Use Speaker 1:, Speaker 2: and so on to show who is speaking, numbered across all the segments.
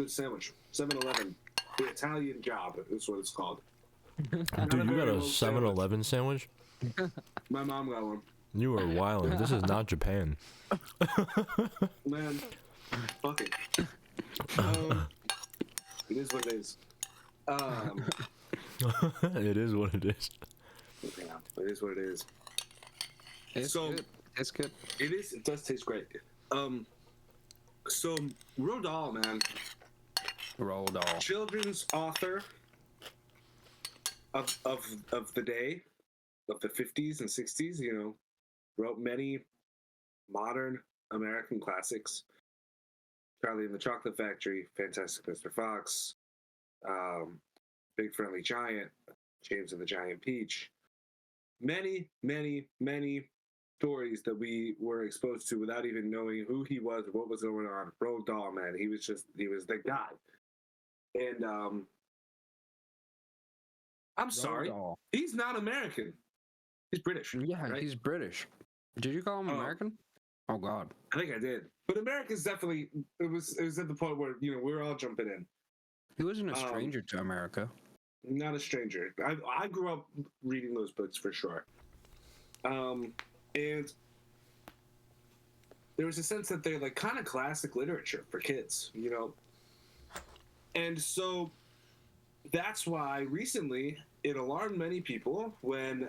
Speaker 1: good sandwich. 7-Eleven. The Italian Job is what it's called.
Speaker 2: Dude, you got a 7-Eleven sandwich?
Speaker 1: My mom got one.
Speaker 2: You are wilding. This is not Japan.
Speaker 1: Man, fuck it. It is what it is.
Speaker 2: It is what it is.
Speaker 1: Yeah, it is what it is.
Speaker 3: It's good. It's good.
Speaker 1: It is. It does taste great. So Roald Dahl, man.
Speaker 3: Roald Dahl.
Speaker 1: Children's author of the day, of the 50s and 60s. You know, wrote many modern American classics. Charlie and the Chocolate Factory, Fantastic Mr. Fox, Big Friendly Giant, James and the Giant Peach. Many, many, many stories that we were exposed to without even knowing who he was or what was going on. Roald Dahl, man, he was the guy. And I'm sorry,
Speaker 3: Dahl.
Speaker 1: He's not American. He's British.
Speaker 3: Yeah,
Speaker 1: right?
Speaker 3: he's British. Did you call him American? Oh God.
Speaker 1: I think I did. But America's definitely it was at the point where, you know, we were all jumping in.
Speaker 3: He wasn't a stranger to America.
Speaker 1: Not a stranger. I grew up reading those books for sure. And there was a sense that they're like kind of classic literature for kids, you know. And so that's why recently it alarmed many people when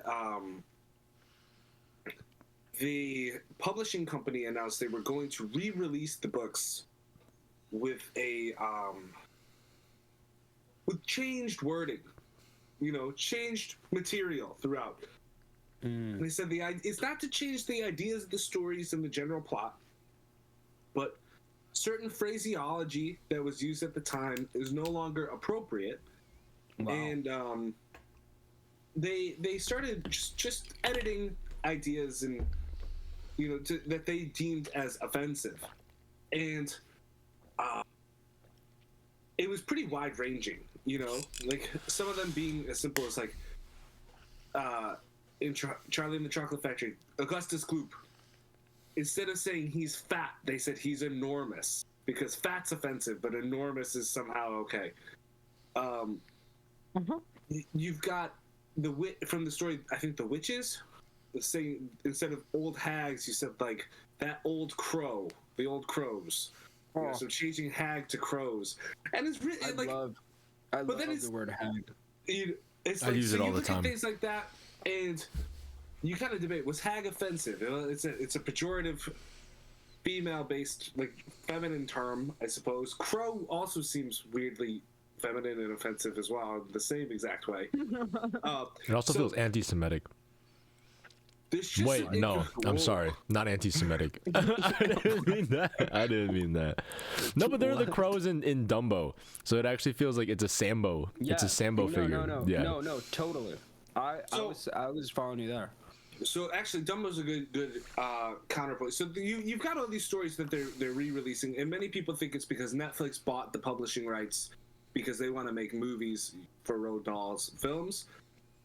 Speaker 1: the publishing company announced they were going to re-release the books with a with changed wording, you know, changed material throughout. And they said it's not to change the ideas of the stories and the general plot, but certain phraseology that was used at the time is no longer appropriate. Wow. And they started just editing ideas and, you know, that they deemed as offensive. And it was pretty wide ranging, you know, like some of them being as simple as like in Charlie and the Chocolate Factory, Augustus Gloop, instead of saying he's fat, they said he's enormous, because fat's offensive, but enormous is somehow okay. You've got the wit from the story, I think the witches, saying instead of old hags, you said like that old crow, the old crows. You know, so changing hag to crows, and it's really I love the word hag. It's like, I use it all the time. Things like that, and you kind of debate: was hag offensive? It's a pejorative, female-based, like feminine term, I suppose. Crow also seems weirdly feminine and offensive as well, in the same exact way.
Speaker 2: It also feels anti-Semitic. Wait, no, I'm sorry. Not anti-Semitic. I didn't mean that. No, but they're the crows in Dumbo. So it actually feels like it's a Sambo. Yeah. It's a Sambo figure.
Speaker 3: No, totally. I was following you there.
Speaker 1: So actually, Dumbo's a good counterpoint. So you've got all these stories that they're re-releasing, and many people think it's because Netflix bought the publishing rights because they want to make movies for Roald Dahl's films.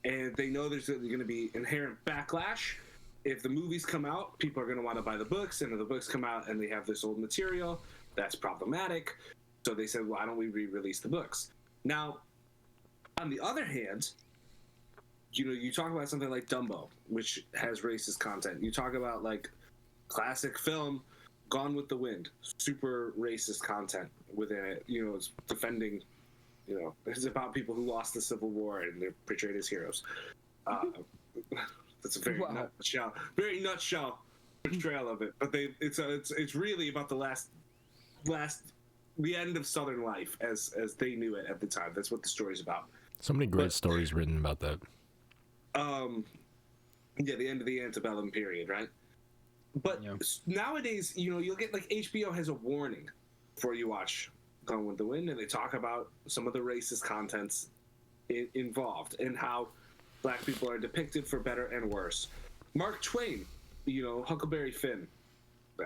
Speaker 1: And they know there's going to be inherent backlash. If the movies come out, people are going to want to buy the books. And if the books come out and they have this old material, that's problematic. So they said, why don't we re-release the books? Now, on the other hand, you know, you talk about something like Dumbo, which has racist content. You talk about like classic film, Gone with the Wind, super racist content within it. You know, it's defending... You know, it's about people who lost the Civil War and they're portrayed as heroes. That's a very nutshell portrayal of it. But it's really about the end of Southern life as they knew it at the time. That's what the story's about.
Speaker 2: So many great stories written about that.
Speaker 1: Yeah, the end of the antebellum period, right? But nowadays, you know, you'll get like HBO has a warning before you watch Gone with the Wind, and they talk about some of the racist contents involved and how black people are depicted for better and worse. Mark Twain, you know, Huckleberry Finn,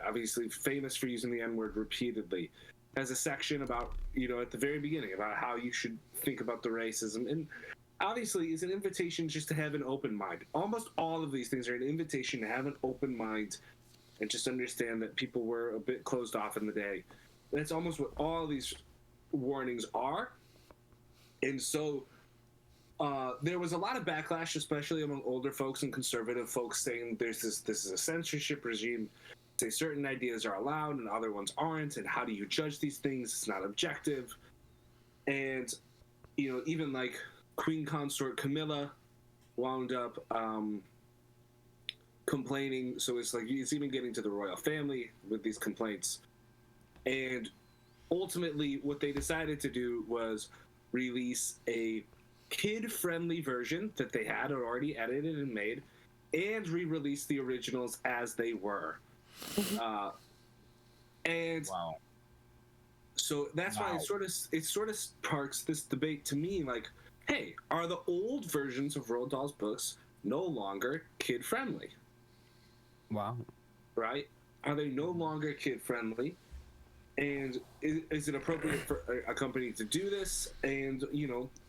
Speaker 1: obviously famous for using the N-word repeatedly, has a section about, you know, at the very beginning about how you should think about the racism, and obviously is an invitation just to have an open mind. Almost all of these things are an invitation to have an open mind and just understand that people were a bit closed off in the day. That's almost what all these warnings are. And so there was a lot of backlash, especially among older folks and conservative folks, saying this is a censorship regime. Say certain ideas are allowed and other ones aren't, and how do you judge these things? It's not objective. And even like Queen Consort Camilla wound up complaining. So it's like it's even getting to the royal family with these complaints. And ultimately, what they decided to do was release a kid-friendly version that they had already edited and made, and re-release the originals as they were. And
Speaker 3: wow.
Speaker 1: So that's why it sort of sparks this debate to me, like, hey, are the old versions of Roald Dahl's books no longer kid-friendly?
Speaker 3: Wow.
Speaker 1: Right? Are they no longer kid-friendly? And is it appropriate for a company to do this? And,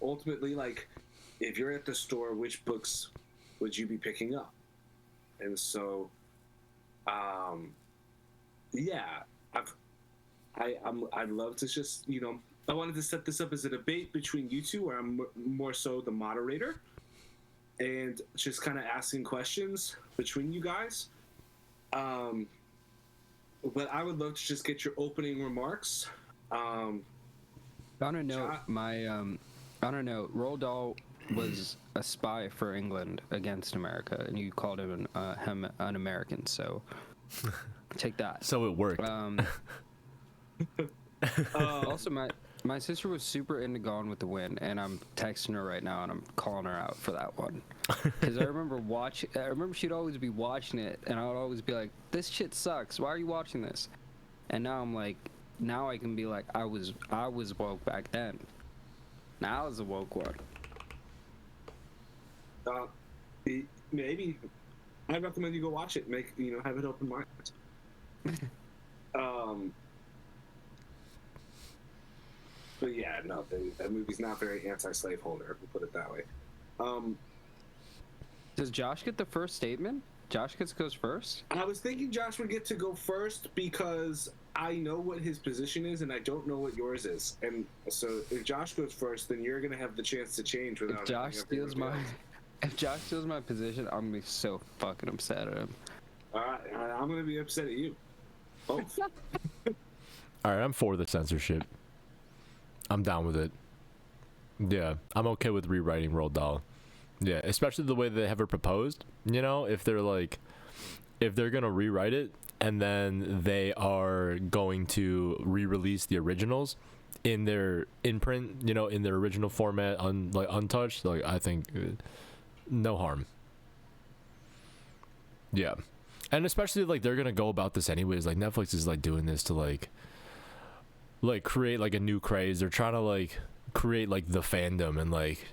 Speaker 1: ultimately, like, if you're at the store, which books would you be picking up? And so, yeah, I'd love to just, I wanted to set this up as a debate between you two, where I'm more so the moderator, and just kind of asking questions between you guys. But I would love to just get your opening remarks.
Speaker 3: On a note, Roald Dahl was a spy for England against America, and you called him an American, so take that.
Speaker 2: So it worked.
Speaker 3: Also, my sister was super into Gone with the Wind, and I'm texting her right now, and I'm calling her out for that one. Because I remember she'd always be watching it, and I would always be like, "This shit sucks. Why are you watching this?" And now I'm like, now I can be like, I was woke back then. Now I was a woke one.
Speaker 1: Maybe I recommend you go watch it. Have it open mind. But yeah, no, that movie's not very anti-slaveholder. We'll put it that way.
Speaker 3: Does Josh get the first statement? Josh goes first?
Speaker 1: I was thinking Josh would get to go first because I know what his position is and I don't know what yours is. And so if Josh goes first, then you're going to have the chance to change without...
Speaker 3: If Josh steals my position, I'm going to be so fucking upset at him.
Speaker 1: I'm going to be upset at you. Both.
Speaker 2: All right, I'm for the censorship. I'm down with it. Yeah, I'm okay with rewriting Roald Dahl. Yeah, especially the way they have it proposed. If they're gonna rewrite it and then they are going to re-release the originals in their imprint, in their original format, untouched. Like, I think no harm. Yeah, and especially like they're gonna go about this anyways. Like Netflix is like doing this to like create like a new craze. They're trying to like create like the fandom and like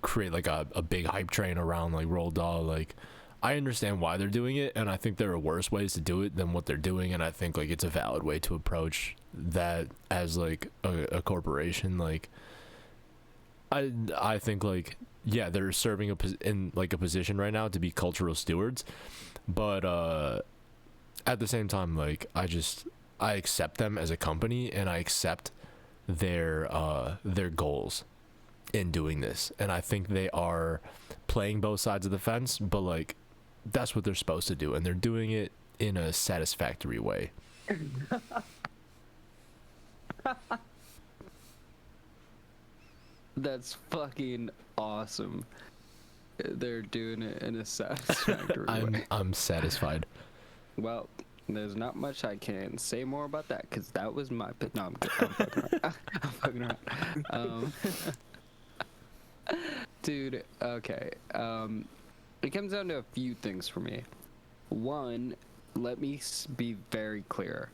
Speaker 2: create like a big hype train around like Roald Dahl. Like, I understand why they're doing it, and I think there are worse ways to do it than what they're doing, and I think like it's a valid way to approach that as like a corporation. Like, I think like, yeah, they're serving in like a position right now to be cultural stewards, but at the same time, like, I accept them as a company, and I accept their goals in doing this, and I think they are playing both sides of the fence, but like that's what they're supposed to do, and they're doing it in a satisfactory way.
Speaker 3: That's fucking awesome. They're doing it in a satisfactory way.
Speaker 2: I'm satisfied.
Speaker 3: Well, there's not much I can say more about that, because that was my... No, I'm fucking around. I'm fucking around. Dude, okay. It comes down to a few things for me. One, let me be very clear.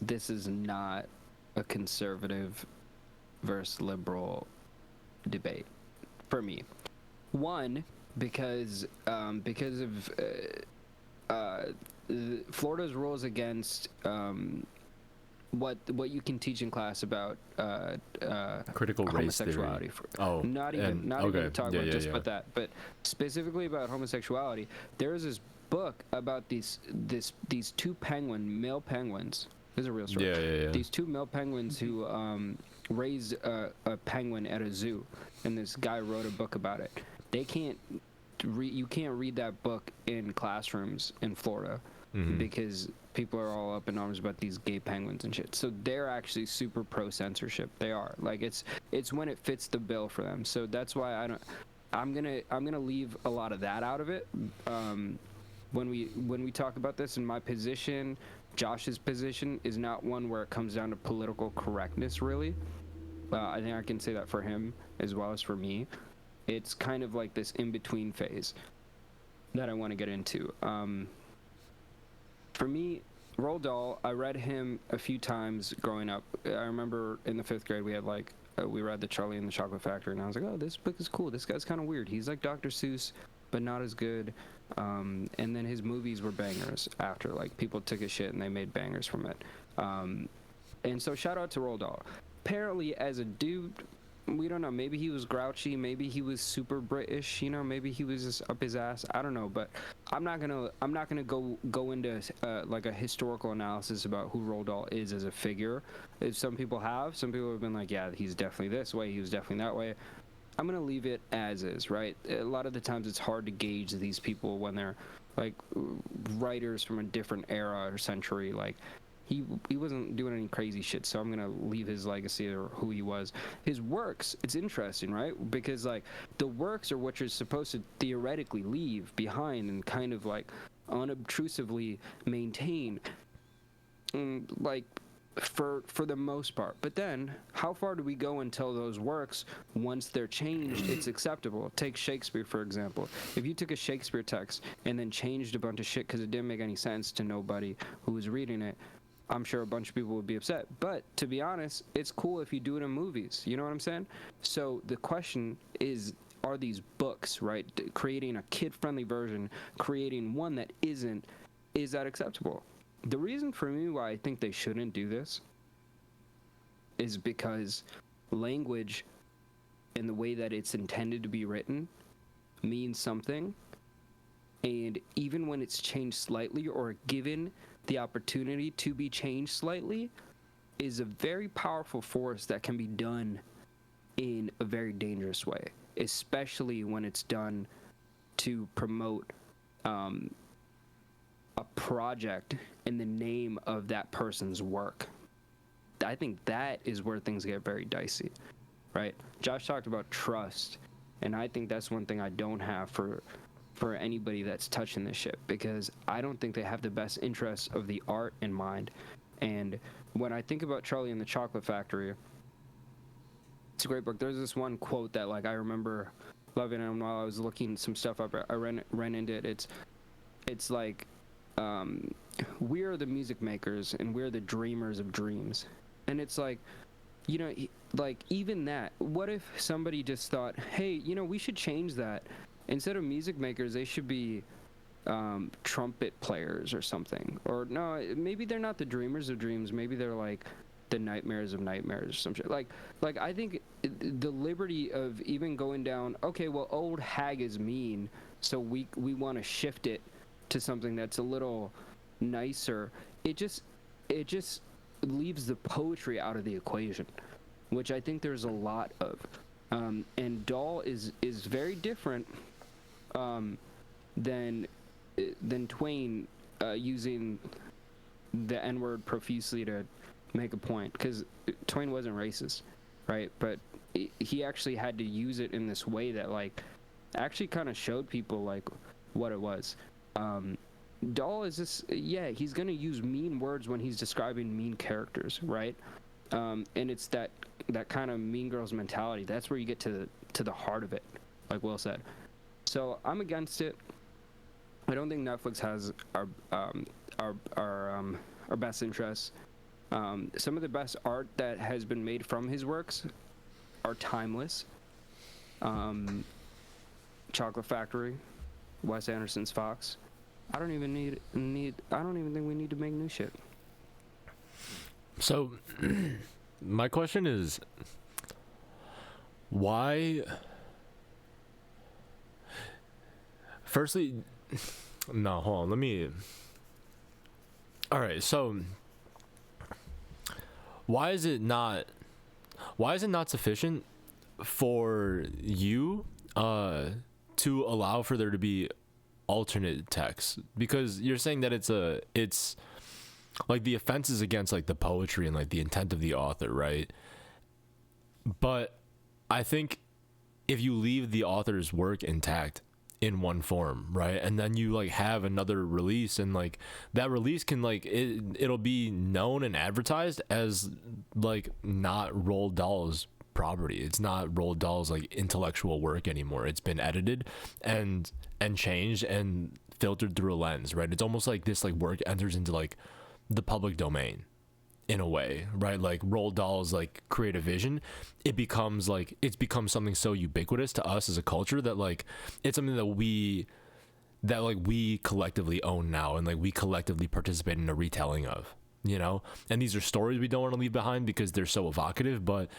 Speaker 3: This is not a conservative versus liberal debate for me. One, because of Florida's rules against what you can teach in class about
Speaker 2: critical race
Speaker 3: homosexuality.
Speaker 2: Theory.
Speaker 3: Not even talking about just about that, but specifically about homosexuality. There is this book about these two male penguins This is a real story.
Speaker 2: Yeah.
Speaker 3: These two male penguins who raised a penguin at a zoo, and this guy wrote a book about it. They can't you can't read that book in classrooms in Florida because people are all up in arms about these gay penguins and shit. So they're actually super pro censorship. They are. Like it's when it fits the bill for them. So that's why I'm gonna leave a lot of that out of it. When we talk about this, in my position, Josh's position is not one where it comes down to political correctness, really. I think I can say that for him as well as for me. It's kind of like this in-between phase that I want to get into. For me, Roald Dahl, I read him a few times growing up. I remember in the 5th grade we had we read the Charlie and the Chocolate Factory, and I was like, oh, this book is cool. This guy's kind of weird. He's like Dr. Seuss, but not as good. And then his movies were bangers after. Like, people took his shit and they made bangers from it. And so shout out to Roald Dahl. Apparently, as a dude, we don't know. Maybe he was grouchy. Maybe he was super British. You know, maybe he was just up his ass. I don't know. But I'm not gonna go into like a historical analysis about who Roald Dahl is as a figure. If some people have been like, yeah, he's definitely this way. He was definitely that way. I'm gonna leave it as is, right? A lot of the times it's hard to gauge these people when they're like writers from a different era or century. Like he wasn't doing any crazy shit, so I'm gonna leave his legacy or who he was. His works, it's interesting, right? Because like the works are what you're supposed to theoretically leave behind and kind of like unobtrusively maintain, like for the most part. But then how far do we go until those works, once they're changed, it's acceptable? Take Shakespeare, for example. If you took a Shakespeare text and then changed a bunch of shit because it didn't make any sense to nobody who was reading it, I'm sure a bunch of people would be upset. But to be honest, it's cool if you do it in movies. You know what I'm saying? So the question is, are these books, right, creating a kid-friendly version, creating one that isn't, is that acceptable? The reason for me why I think they shouldn't do this is because language and the way that it's intended to be written means something, and even when it's changed slightly or given the opportunity to be changed slightly, is a very powerful force that can be done in a very dangerous way, especially when it's done to promote a project in the name of that person's work. I think that is where things get very dicey, right? Josh talked about trust, and I think that's one thing I don't have for anybody that's touching this shit, because I don't think they have the best interests of the art in mind. And when I think about Charlie and the Chocolate Factory, it's a great book. There's this one quote that like I remember loving, and while I was looking some stuff up, I ran into it. It's like, we are the music makers and we're the dreamers of dreams. And it's like, you know, like even that, what if somebody just thought, hey, you know, we should change that. Instead of music makers, they should be trumpet players or something. Or no, maybe they're not the dreamers of dreams. Maybe they're like the nightmares of nightmares or some shit. Like I think the liberty of even going down, okay, well, old hag is mean, so we want to shift it to something that's a little nicer. It just leaves the poetry out of the equation, which I think there's a lot of. And Dahl is very different than Twain using the N-word profusely to make a point, because Twain wasn't racist, right? But he actually had to use it in this way that like actually kind of showed people like what it was. Dahl is just, yeah, he's gonna use mean words when he's describing mean characters, right? And it's that kind of Mean Girls mentality. That's where you get to the heart of it, like Will said. So I'm against it. I don't think Netflix has our best interests. Some of the best art that has been made from his works are timeless. Chocolate Factory, Wes Anderson's Fox. I don't even think we need to make new shit.
Speaker 2: So, my question is, why? Firstly, no, hold on. Let me. All right, so why is it not sufficient for you to allow for there to be alternate text? Because you're saying that it's like the offense is against like the poetry and like the intent of the author, right? But I think if you leave the author's work intact in one form, right, and then you like have another release, and like that release can like it'll be known and advertised as like not Roald Dahl's property. It's not Roald Dahl's like intellectual work anymore. It's been edited and changed and filtered through a lens, right? It's almost like this like work enters into like the public domain in a way, right? Like Roald Dahl's like creative vision, it's become something so ubiquitous to us as a culture that like it's something that we collectively own now, and like we collectively participate in a retelling of, you know? And these are stories we don't want to leave behind because they're so evocative, but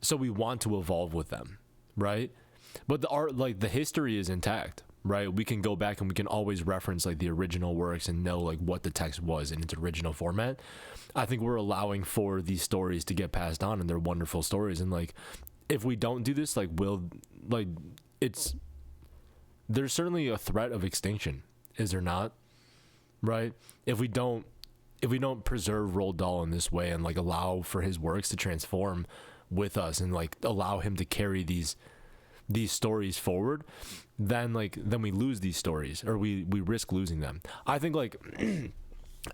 Speaker 2: so we want to evolve with them, right? But the art, like the history is intact, right? We can go back and we can always reference like the original works and know like what the text was in its original format. I think we're allowing for these stories to get passed on, and they're wonderful stories. And like, if we don't do this, like there's certainly a threat of extinction, is there not? Right? If we don't preserve Roald Dahl in this way and like allow for his works to transform with us and like allow him to carry these stories forward, then we lose these stories, or we risk losing them. I think like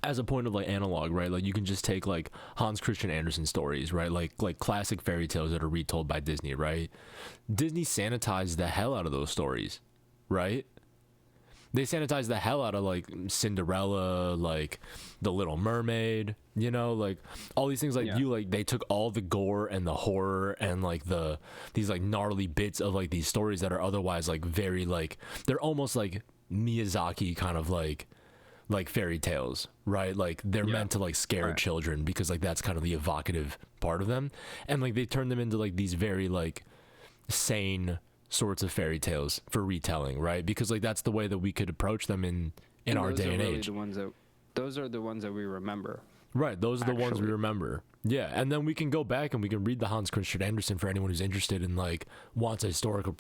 Speaker 2: as a point of like analog, right, like you can just take like Hans Christian Andersen stories, right, like classic fairy tales that are retold by Disney, right? Disney sanitized the hell out of those stories, right? They sanitized the hell out of like Cinderella, like The Little Mermaid, you know, like all these things, like they took all the gore and the horror and like these like gnarly bits of like these stories that are otherwise like very like, they're almost like Miyazaki kind of like fairy tales, right? Like they're meant to like scare children because like that's kind of the evocative part of them. And like they turn them into like these very like sane sorts of fairy tales for retelling, right? Because like that's the way that we could approach them in our day and age.
Speaker 3: Those are the ones that we remember.
Speaker 2: Right, those are the ones we remember. Yeah, and then we can go back and we can read the Hans Christian Andersen for anyone who's interested in like wants a historical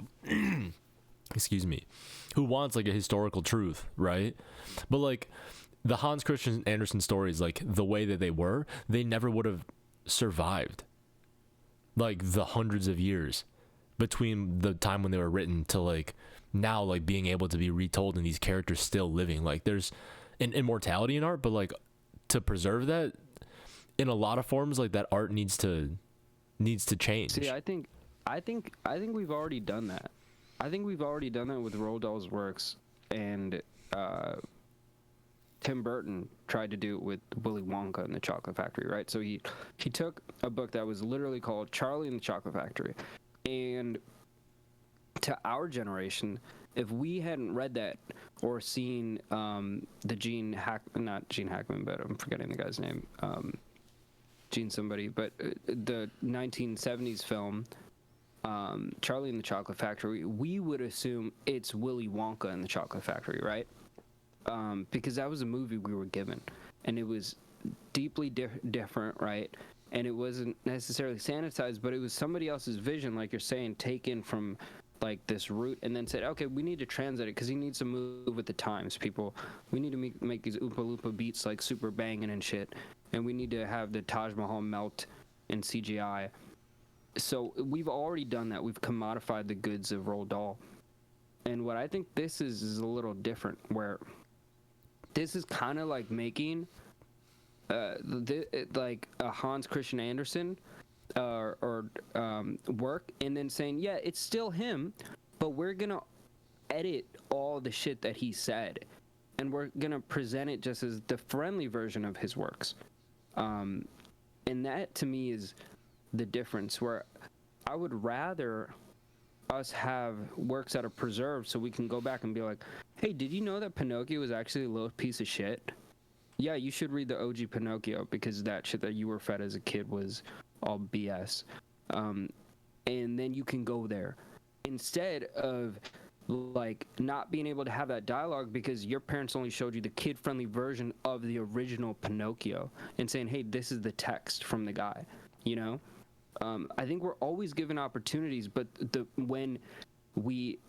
Speaker 2: excuse me, who wants like a historical truth, right? But like the Hans Christian Andersen stories, like the way that they never would have survived like the hundreds of years between the time when they were written to like now, like being able to be retold and these characters still living. Like there's an immortality in art, but like to preserve that in a lot of forms, like that art needs to change.
Speaker 3: See, I think we've already done that. I think we've already done that with Roald Dahl's works, and Tim Burton tried to do it with Willy Wonka and the Chocolate Factory, right? So he took a book that was literally called Charlie and the Chocolate Factory, and to our generation, if we hadn't read that or seen not Gene Hackman, but I'm forgetting the guy's name, Gene somebody, but the 1970s film, Charlie and the Chocolate Factory, we would assume it's Willy Wonka and the Chocolate Factory, right? Because that was a movie we were given, and it was deeply different, right? And it wasn't necessarily sanitized, but it was somebody else's vision, like you're saying, taken from like this route, and then said, okay, we need to translate it because he needs to move with the times, people. We need to make these Oompa Loompa beats like super banging and shit, and we need to have the Taj Mahal melt in CGI. So we've already done that. We've commodified the goods of Roald Dahl. And what I think this is a little different, where this is kind of like making like a Hans Christian Andersen or work, and then saying, yeah, it's still him, but we're gonna edit all the shit that he said, and we're gonna present it just as the friendly version of his works. And that to me is the difference, where I would rather us have works that are preserved so we can go back and be like, hey, did you know that Pinocchio was actually a little piece of shit? Yeah, you should read the OG Pinocchio, because that shit that you were fed as a kid was all BS. And then you can go there instead of like not being able to have that dialogue because your parents only showed you the kid-friendly version of the original Pinocchio and saying, hey, this is the text from the guy, you know? I think we're always given opportunities, but when we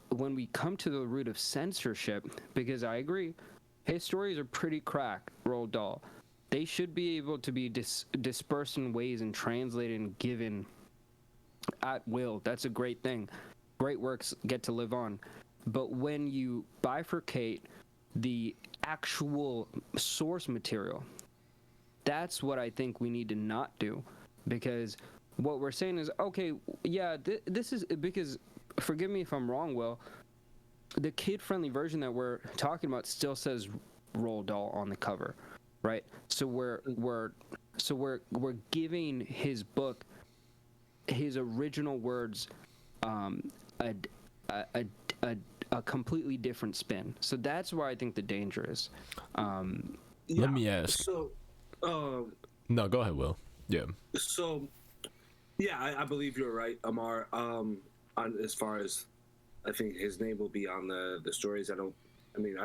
Speaker 3: come to the root of censorship, because I agree, his stories are pretty crack, Roald Dahl. They should be able to be dispersed in ways and translated and given at will. That's a great thing. Great works get to live on. But when you bifurcate the actual source material, that's what I think we need to not do. Because what we're saying is, okay, yeah, this is because, forgive me if I'm wrong, Will, the kid-friendly version that we're talking about still says Roald Dahl on the cover, right? So we're giving his book, his original words, a completely different spin. So that's where I think the danger is.
Speaker 2: Let me ask.
Speaker 1: So,
Speaker 2: no, go ahead, Will. Yeah.
Speaker 1: So, yeah, I believe you're right, Amar. On as far as, I think his name will be on the stories. I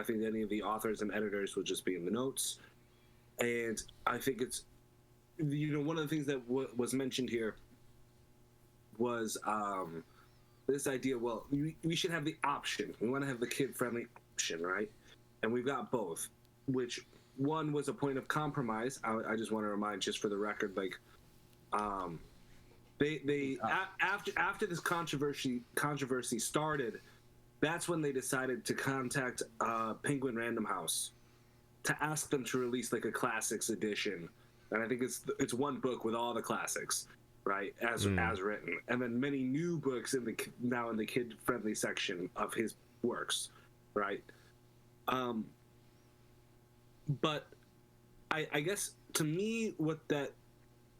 Speaker 1: think any of the authors and editors will just be in the notes. And I think it's, one of the things that was mentioned here was this idea, well, we should have the option. We want to have the kid-friendly option, right? And we've got both, which one was a point of compromise. I just want to remind, just for the record, like, after this controversy started, that's when they decided to contact Penguin Random House to ask them to release like a classics edition, and I think it's one book with all the classics, right, as written, and then many new books now in the kid-friendly section of his works, right? But I guess to me what that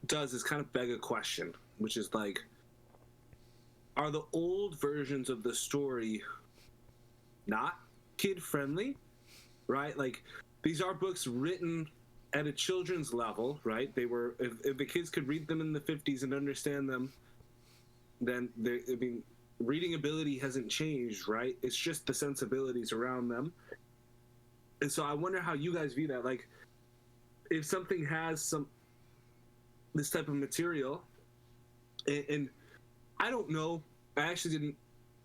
Speaker 1: does is kind of beg a question, which is like, are the old versions of the story not kid-friendly, right? Like, these are books written at a children's level, right? They were, if the kids could read them in the 50s and understand them, then reading ability hasn't changed, right? It's just the sensibilities around them. And so I wonder how you guys view that. Like, if something has this type of material, and I don't know, I actually didn't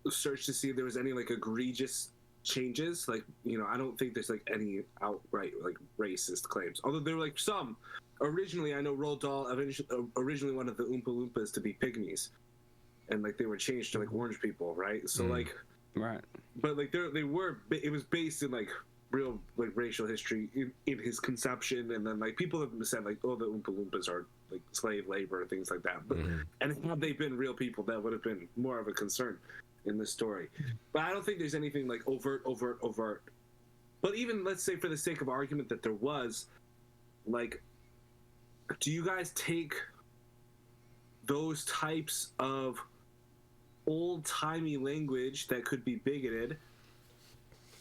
Speaker 1: search to see if there was any like egregious changes. Like, I don't think there's like any outright like racist claims, although there were like some. Originally, I know Roald Dahl originally wanted the Oompa Loompas to be pygmies, and like they were changed to like orange people, right? So like,
Speaker 3: right,
Speaker 1: but like it was based in like real like racial history in his conception, and then like people have said like, oh, the Oompa Loompas are like slave labor and things like that, but and had they been real people, that would have been more of a concern in this story. But I don't think there's anything like overt. But even, let's say for the sake of argument that there was, like, do you guys take those types of old-timey language that could be bigoted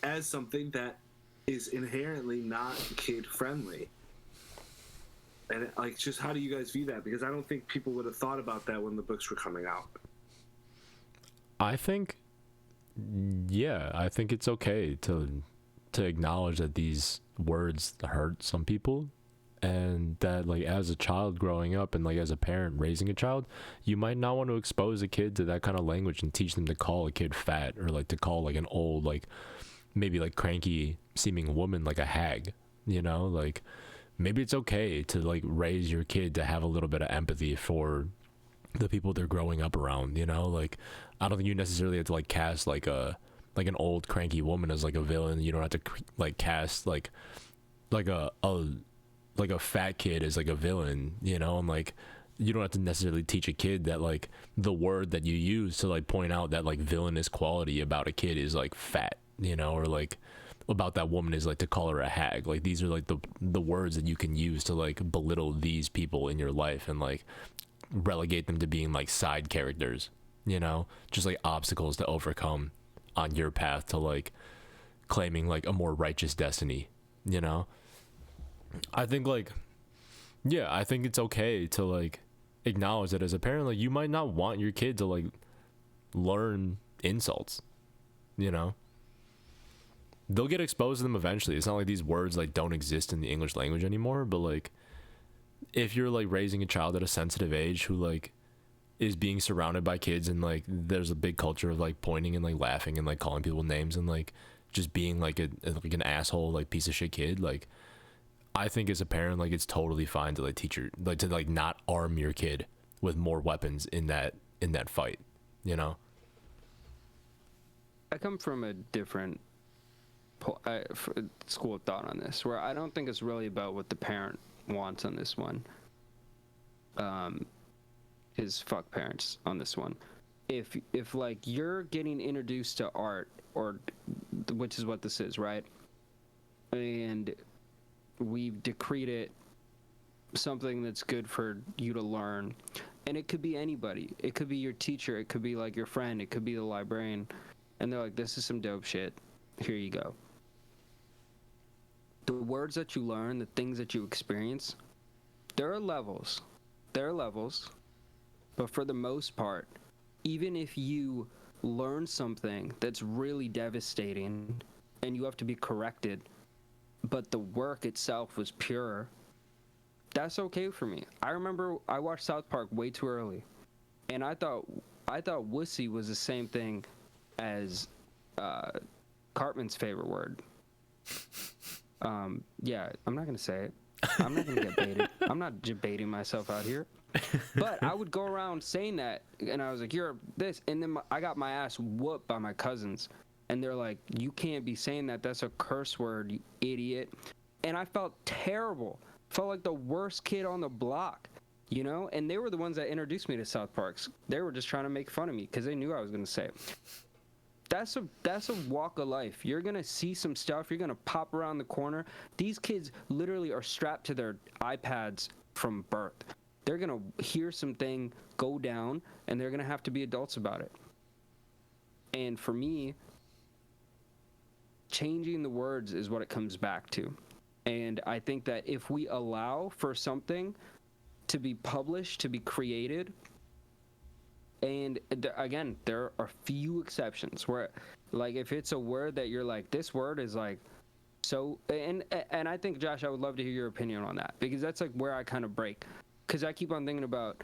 Speaker 1: as something that is inherently not kid-friendly? And like, just how do you guys view that? Because I don't think people would have thought about that when the books were coming out.
Speaker 2: I think it's okay to acknowledge that these words hurt some people, and that like as a child growing up and like as a parent raising a child, you might not want to expose a kid to that kind of language and teach them to call a kid fat, or like to call like an old, like maybe like cranky seeming woman like a hag, like maybe it's okay to like raise your kid to have a little bit of empathy for the people they're growing up around, like I don't think you necessarily have to like cast like an old cranky woman as like a villain. You don't have to like cast like a fat kid as like a villain, and like you don't have to necessarily teach a kid that like the word that you use to like point out that like villainous quality about a kid is like fat, or like about that woman is like to call her a hag. Like these are like the words that you can use to like belittle these people in your life and like relegate them to being like side characters, just like obstacles to overcome on your path to like claiming like a more righteous destiny. I think like, I think it's okay to like acknowledge that as a parent, like you might not want your kid to like learn insults, they'll get exposed to them eventually. It's not like these words like don't exist in the English language anymore, but like if you're like raising a child at a sensitive age who like is being surrounded by kids and like there's a big culture of like pointing and like laughing and like calling people names and like just being like an asshole like piece of shit kid, like I think as a parent like it's totally fine to like teach your like to like not arm your kid with more weapons in that fight, you know.
Speaker 3: I come from a different school of thought on this, where I don't think it's really about what the parent wants on this one. Is fuck parents on this one. If like you're getting introduced to art, or which is what this is, right? And we've decreed it something that's good for you to learn, and it could be anybody. It could be your teacher. It could be like your friend. It could be the librarian. And they're like, this is some dope shit. Here you go. The words that you learn, the things that you experience, there are levels. There are levels. But for the most part, even if you learn something that's really devastating and you have to be corrected, but the work itself was pure, that's okay for me. I remember I watched South Park way too early, and I thought wussy was the same thing as Cartman's favorite word. Yeah, I'm not gonna say it. I'm not gonna get baited. I'm not debating myself out here. But I would go around saying that, and I was like, "You're this," and then I got my ass whooped by my cousins, and they're like, "You can't be saying that. That's a curse word, you idiot." And I felt terrible. Felt like the worst kid on the block, you know. And they were the ones that introduced me to South Parks. They were just trying to make fun of me because they knew I was gonna say it. That's a walk of life. You're gonna see some stuff. You're gonna pop around the corner. These kids literally are strapped to their iPads from birth. They're gonna hear something go down, and they're gonna have to be adults about it. And for me, changing the words is what it comes back to. And I think that if we allow for something to be published, to be created, and again, there are few exceptions where, like, if it's a word that you're like, this word is like, so, and I think, Josh, I would love to hear your opinion on that, because that's like where I kind of break, because I keep on thinking about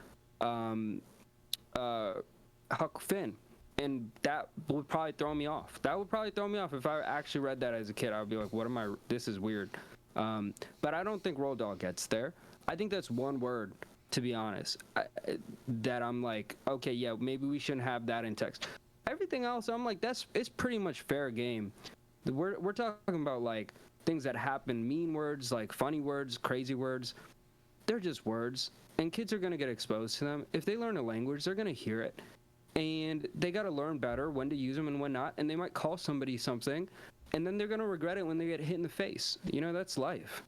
Speaker 3: Huck Finn, and that would probably throw me off. That would probably throw me off if I actually read that as a kid. I would be like, what am I? This is weird. But I don't think Roald Dahl gets there. I think that's one word, to be honest, that I'm like, okay, yeah, maybe we shouldn't have that in text. Everything else, I'm like, it's pretty much fair game. We're talking about like things that happen, mean words, like funny words, crazy words. They're just words, and kids are gonna get exposed to them. If they learn a language, they're gonna hear it, and they gotta learn better when to use them and when not. And they might call somebody something, and then they're gonna regret it when they get hit in the face. You know, that's life.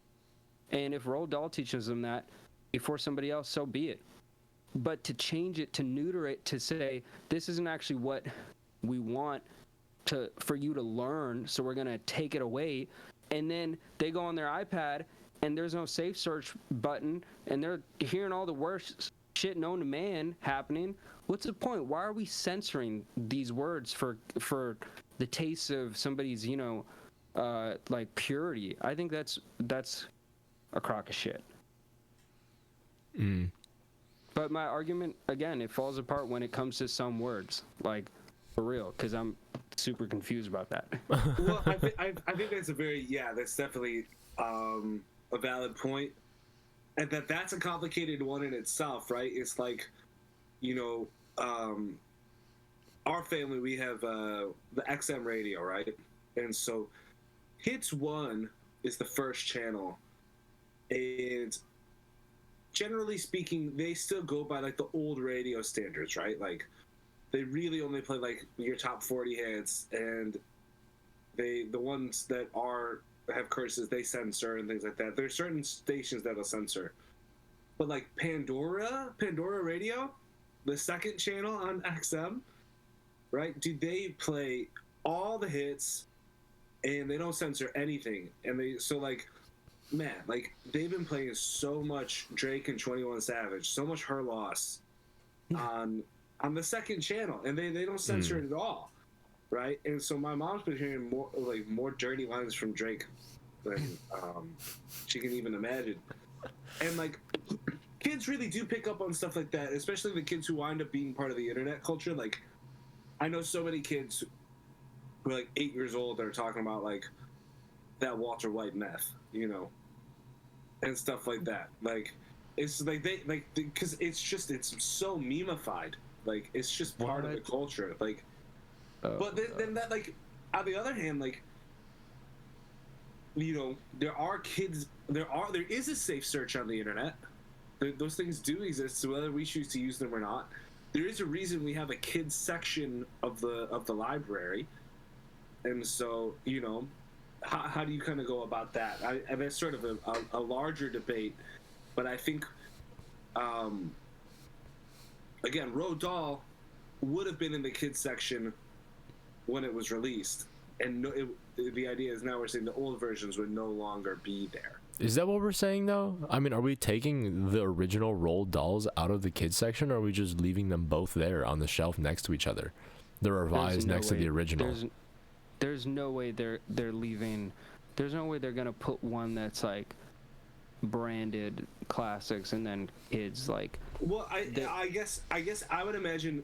Speaker 3: And if Roald Dahl teaches them that before somebody else, so be it. But to change it, to neuter it, to say this isn't actually what we want for you to learn, so we're gonna take it away, and then they go on their iPad and there's no safe search button, and they're hearing all the worst shit known to man happening. What's the point? Why are we censoring these words for the taste of somebody's, you know, like purity? I think that's a crock of shit. But my argument, again, it falls apart when it comes to some words, like, for real, because I'm super confused about that.
Speaker 1: Well, I think that's that's definitely a valid point, and that's a complicated one in itself, right? It's like, you know, our family, we have the XM radio, right? And so Hits 1 is the first channel, and generally speaking, they still go by like the old radio standards, right? Like, they really only play like your top 40 hits, and the ones that have curses, they censor and things like that. There's certain stations that'll censor, but like Pandora Radio, the second channel on XM, right? Do they play all the hits, and they don't censor anything? And man, like, they've been playing so much Drake and 21 Savage, so much Her Loss on the second channel, and they don't censor it at all. right? And so my mom's been hearing more dirty lines from Drake than she can even imagine. And like, kids really do pick up on stuff like that, especially the kids who wind up being part of the internet culture. Like, I know so many kids who are like 8 years old that are talking about like that Walter White meth, you know, and stuff like that. Like, it's like because it's so memeified. Like, it's just part of the culture. Like, but then that, like, on the other hand, like, you know, there is a safe search on the internet. Those things do exist, so whether we choose to use them or not, there is a reason we have a kids section of the library. And so, you know, how do you kind of go about that? And that's sort of a larger debate, but I think, again, Roald Dahl would have been in the kids section when it was released, and the idea is now we're saying the old versions would no longer be there.
Speaker 2: Is that what we're saying, though? I mean, are we taking the original Roald Dahls out of the kids section, or are we just leaving them both there on the shelf next to each other? The revised next to the original.
Speaker 3: There's no way they're leaving. There's no way they're gonna put one that's like branded classics and then kids like.
Speaker 1: Well, I guess I would imagine.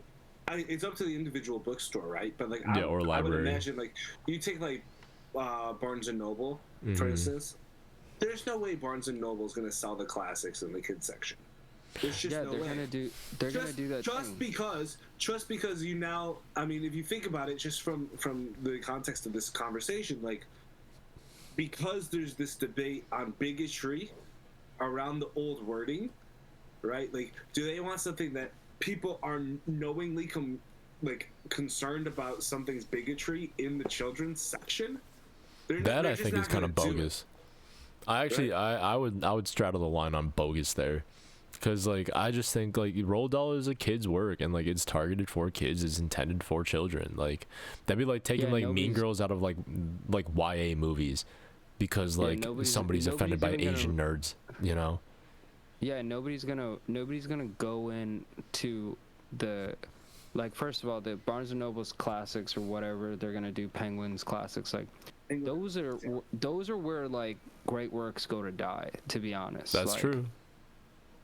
Speaker 1: It's up to the individual bookstore, right? But like,
Speaker 2: or library.
Speaker 1: I would imagine, like, you take like Barnes and Noble, for instance. There's no way Barnes and Noble is going to sell the classics in the kids section. There's just no way.
Speaker 3: They're gonna do that.
Speaker 1: Just because you now, I mean, if you think about it, just from the context of this conversation, like, because there's this debate on bigotry around the old wording, right? Like, do they want something that people are knowingly concerned about something's bigotry in the children's section?
Speaker 2: I think is kind of bogus. I would straddle the line on bogus there, because like I just think like Roald Dahl is a kid's work, and like it's targeted for kids, it's intended for children. Like that'd be like taking like Mean Girls out of like YA movies because like somebody's offended by Asian nerds, you know.
Speaker 3: Yeah, nobody's gonna go into the, like, first of all, the Barnes and Noble's classics or whatever they're gonna do, Penguin's classics, like those are where like great works go to die, to be honest.
Speaker 2: That's true.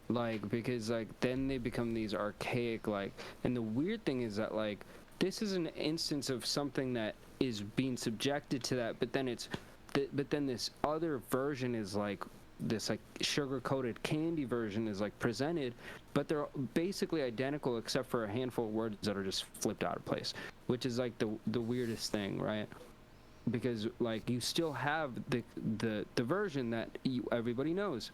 Speaker 3: Like, because like then they become these archaic, like, and the weird thing is that like this is an instance of something that is being subjected to that, but then this other version is like this like sugar-coated candy version is like presented, but they're basically identical except for a handful of words that are just flipped out of place, which is like the weirdest thing, right? Because like you still have the version that everybody knows,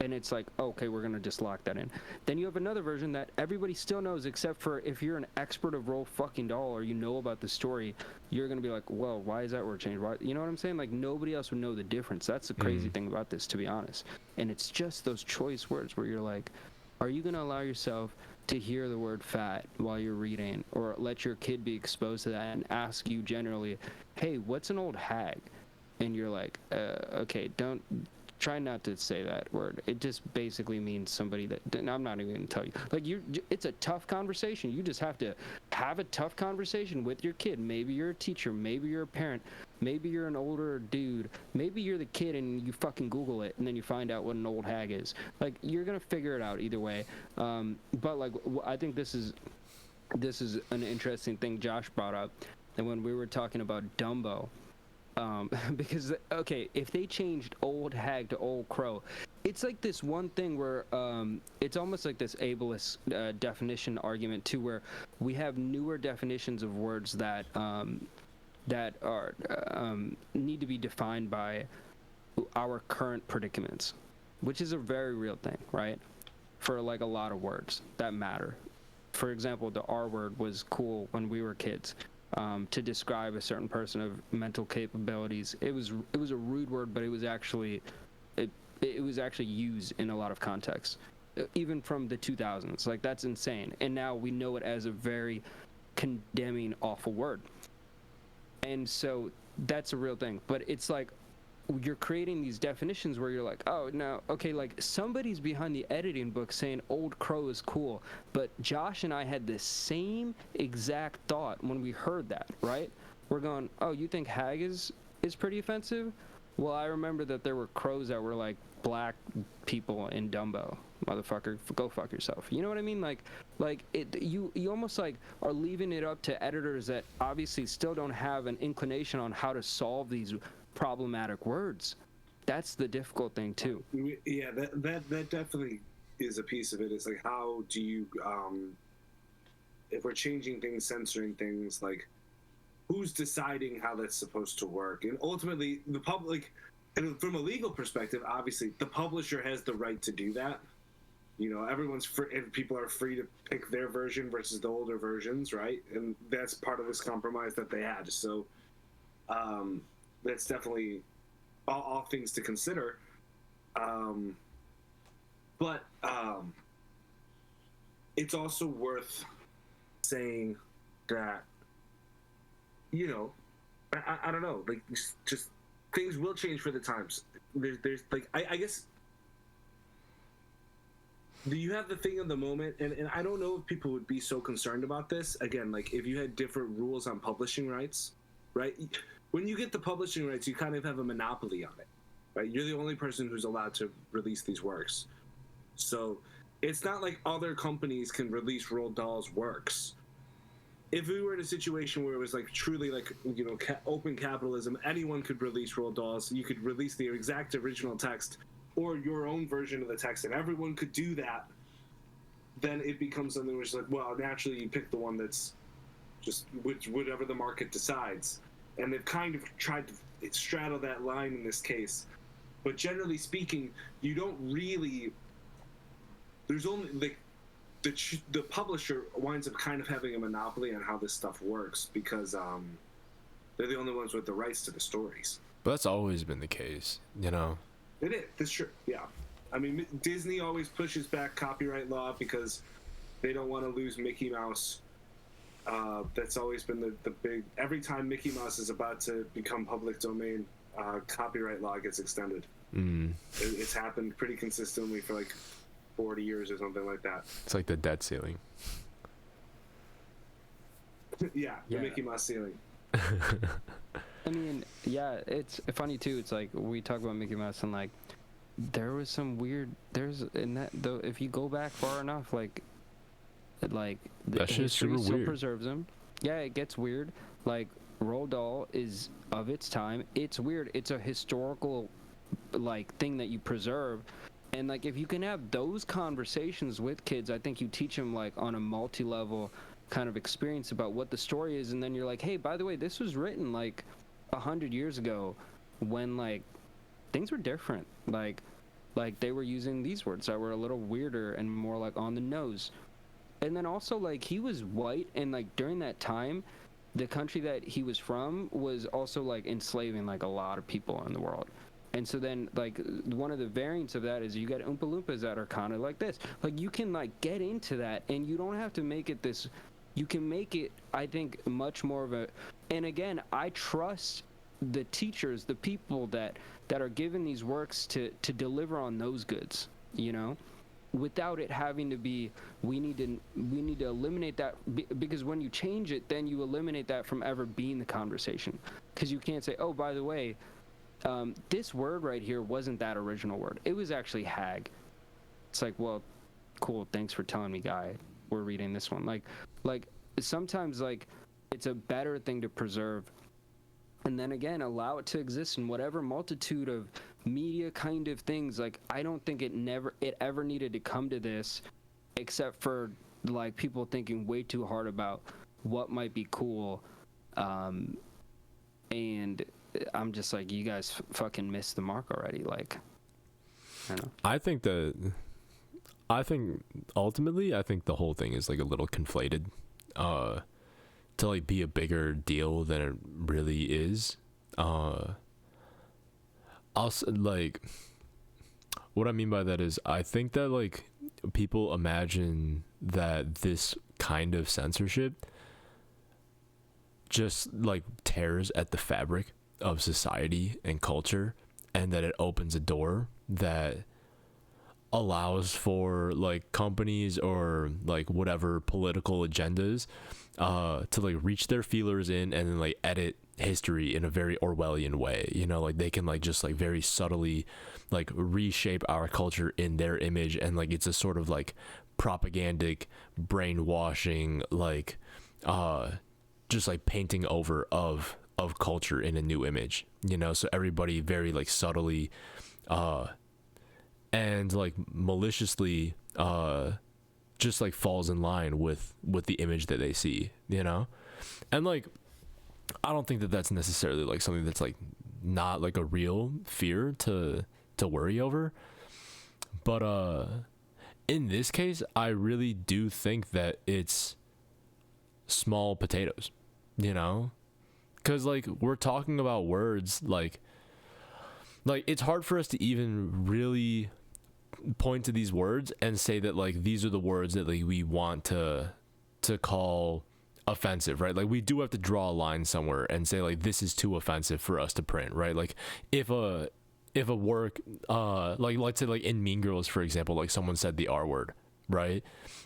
Speaker 3: and it's like, okay, we're gonna just lock that in. Then you have another version that everybody still knows, except for if you're an expert of Roald fucking Dahl or you know about the story, you're gonna be like, well, why is that word changed? Why? You know what I'm saying? Like nobody else would know the difference. That's the crazy thing about this, to be honest. And it's just those choice words where you're like, are you gonna allow yourself to hear the word fat while you're reading, or let your kid be exposed to that and ask you generally, hey, what's an old hag? And you're like, okay, don't try not to say that word. It just basically means somebody that, I'm not even gonna tell you. Like, it's a tough conversation. You just have to have a tough conversation with your kid. Maybe you're a teacher, maybe you're a parent, maybe you're an older dude, maybe you're the kid and you fucking Google it and then you find out what an old hag is. Like, you're gonna figure it out either way. But like, I think this is an interesting thing Josh brought up, and when we were talking about Dumbo, because okay, if they changed old hag to old crow, it's like this one thing where it's almost like this ableist definition argument too, where we have newer definitions of words that are need to be defined by our current predicaments, which is a very real thing, right? For like a lot of words that matter. For example, the R word was cool when we were kids. To describe a certain person of mental capabilities, it was a rude word, but it was actually used in a lot of contexts, even from the 2000s. Like, that's insane, and now we know it as a very condemning, awful word, and so that's a real thing. But it's like, you're creating these definitions where you're like, oh no, okay, like somebody's behind the editing book saying Old Crow is cool, but Josh and I had the same exact thought when we heard that, right? We're going, oh, you think hag is pretty offensive? Well, I remember that there were crows that were like black people in Dumbo. Motherfucker, go fuck yourself. You know what I mean? Like it. You almost like are leaving it up to editors that obviously still don't have an inclination on how to solve these problematic words. That's the difficult thing too.
Speaker 1: Yeah, that definitely is a piece of it. It's like, how do you, if we're changing things, censoring things, like, who's deciding how that's supposed to work? And ultimately, the public, and from a legal perspective, obviously, the publisher has the right to do that. You know, everyone's free, and people are free to pick their version versus the older versions, right? And that's part of this compromise that they had. So that's definitely all things to consider. But it's also worth saying that, you know, I don't know, like, just things will change for the times. There's like, I guess, you have the thing of the moment, and I don't know if people would be so concerned about this. Again, like, if you had different rules on publishing rights, right? When you get the publishing rights, you kind of have a monopoly on it, right? You're the only person who's allowed to release these works. So it's not like other companies can release Roald Dahl's works. If we were in a situation where it was like truly like, you know, open capitalism, anyone could release Roald Dahl's. You could release the exact original text or your own version of the text, and everyone could do that. Then it becomes something which is like, well, naturally you pick the one that's just whatever the market decides. And they've kind of tried to straddle that line in this case. But generally speaking, you don't really. There's only like. The publisher winds up kind of having a monopoly on how this stuff works because they're the only ones with the rights to the stories.
Speaker 2: But that's always been the case, you know?
Speaker 1: It is. That's true. Yeah. I mean, Disney always pushes back copyright law because they don't want to lose Mickey Mouse. That's always been the big... Every time Mickey Mouse is about to become public domain, copyright law gets extended. It's happened pretty consistently for like 40 years or something like that.
Speaker 2: It's like the debt ceiling.
Speaker 1: Yeah, the Mickey Mouse ceiling.
Speaker 3: I mean, yeah, it's funny too. It's like we talk about Mickey Mouse and like there was some weird. There's in that though. If you go back far enough, like the history still preserves them. Yeah, it gets weird. Like Roald Dahl is of its time. It's weird. It's a historical like thing that you preserve. And like if you can have those conversations with kids, I think you teach them like on a multi-level kind of experience about what the story is, and then you're like, hey, by the way, this was written like 100 years ago when like things were different. Like they were using these words that were a little weirder and more like on the nose. And then also like he was white, and like during that time the country that he was from was also like enslaving like a lot of people in the world. And so then, like, one of the variants of that is you get Oompa Loompas that are kind of like this. Like, you can, like, get into that, and you don't have to make it this... You can make it, I think, much more of a... And again, I trust the teachers, the people that are given these works to deliver on those goods, you know? Without it having to be, we need to eliminate that, because when you change it, then you eliminate that from ever being the conversation. Because you can't say, oh, by the way... this word right here wasn't that original word. It was actually hag. It's like, well, cool. Thanks for telling me, guy. We're reading this one. Like sometimes like it's a better thing to preserve, and then again allow it to exist in whatever multitude of media kind of things. Like I don't think it ever needed to come to this, except for like people thinking way too hard about what might be cool, and. I'm just like, you guys fucking missed the mark already. Like, I don't know. I think ultimately, the whole thing is like a little conflated, to like be a bigger deal than it really is. Also, like, what I mean by that is, I think that like people imagine that this kind of censorship just like tears at the fabric of society and culture,
Speaker 2: and that it opens a door that allows for like companies or like whatever political agendas to like reach their feelers in and then like edit history in a very Orwellian way, you know, like they can like just like very subtly like reshape our culture in their image, and like it's a sort of like propagandic brainwashing, like just like painting over of culture in a new image, you know, so everybody very like subtly and like maliciously just like falls in line with the image that they see, you know. And like I don't think that that's necessarily like something that's like not like a real fear to worry over, but in this case I really do think that it's small potatoes, you know, because like we're talking about words like it's hard for us to even really point to these words and say that like these are the words that like we want to call offensive, right? Like we do have to draw a line somewhere and say like this is too offensive for us to print, right? Like if a work like let's say like in Mean Girls, for example, like someone said the R word, right?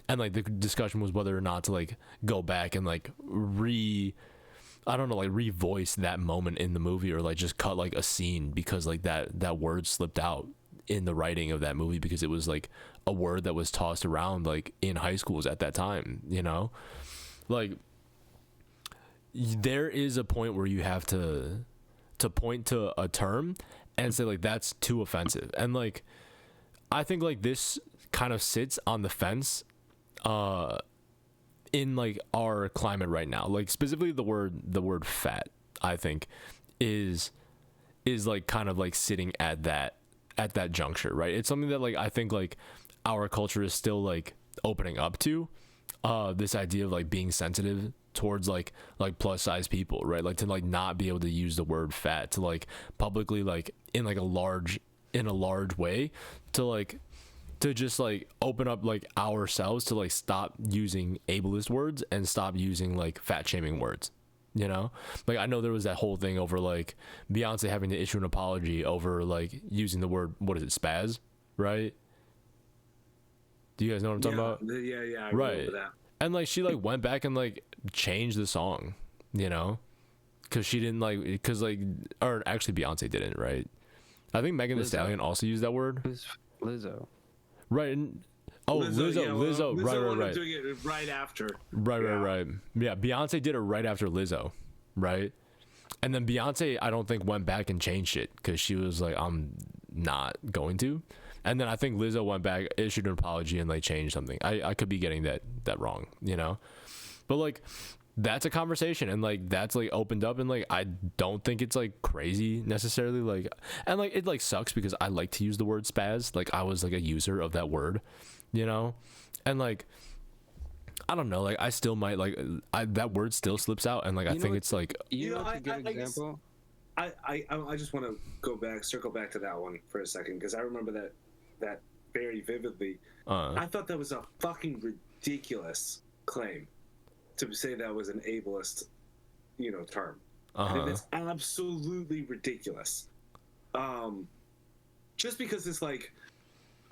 Speaker 2: And like the discussion was whether or not to like go back and like revoice that moment in the movie, or like just cut like a scene because like that word slipped out in the writing of that movie because it was like a word that was tossed around like in high schools at that time, you know. Like there is a point where you have to point to a term and say like that's too offensive, and like I think like this kind of sits on the fence in like our climate right now, like specifically the word fat, I think is like kind of like sitting at that juncture, right? It's something that like I think like our culture is still like opening up to, this idea of like being sensitive towards like plus size people, right? Like to like not be able to use the word fat to like publicly like in a large way to just like open up like ourselves to like stop using ableist words and stop using like fat shaming words, you know. Like I know there was that whole thing over like Beyonce having to issue an apology over like using the word, what is it, spaz, right? Do you guys know what I'm talking about?
Speaker 1: Yeah, I
Speaker 2: right.
Speaker 1: remember that.
Speaker 2: And like she like went back and like changed the song, you know, because she didn't like, because like, or actually Beyonce didn't, right? I think Megan Thee Stallion also used that word.
Speaker 3: Lizzo.
Speaker 2: Right. And Lizzo, right.
Speaker 1: Doing it right after.
Speaker 2: Right. Yeah, Beyonce did it right after Lizzo, right? And then Beyonce, I don't think went back and changed it because she was like, I'm not going to. And then I think Lizzo went back, issued an apology, and like changed something. I could be getting that wrong, you know? But like that's a conversation, and like that's like opened up, and like I don't think it's like crazy necessarily, like, and like it like sucks because I like to use the word spaz, like I was like a user of that word, you know, and like I don't know, like I still might like that word still slips out, and like I think it's like
Speaker 3: a good example.
Speaker 1: I just want to circle back to that one for a second because I remember that very vividly. I thought that was a fucking ridiculous claim to say that was an ableist, you know, term. I think that's absolutely ridiculous. Just because it's like,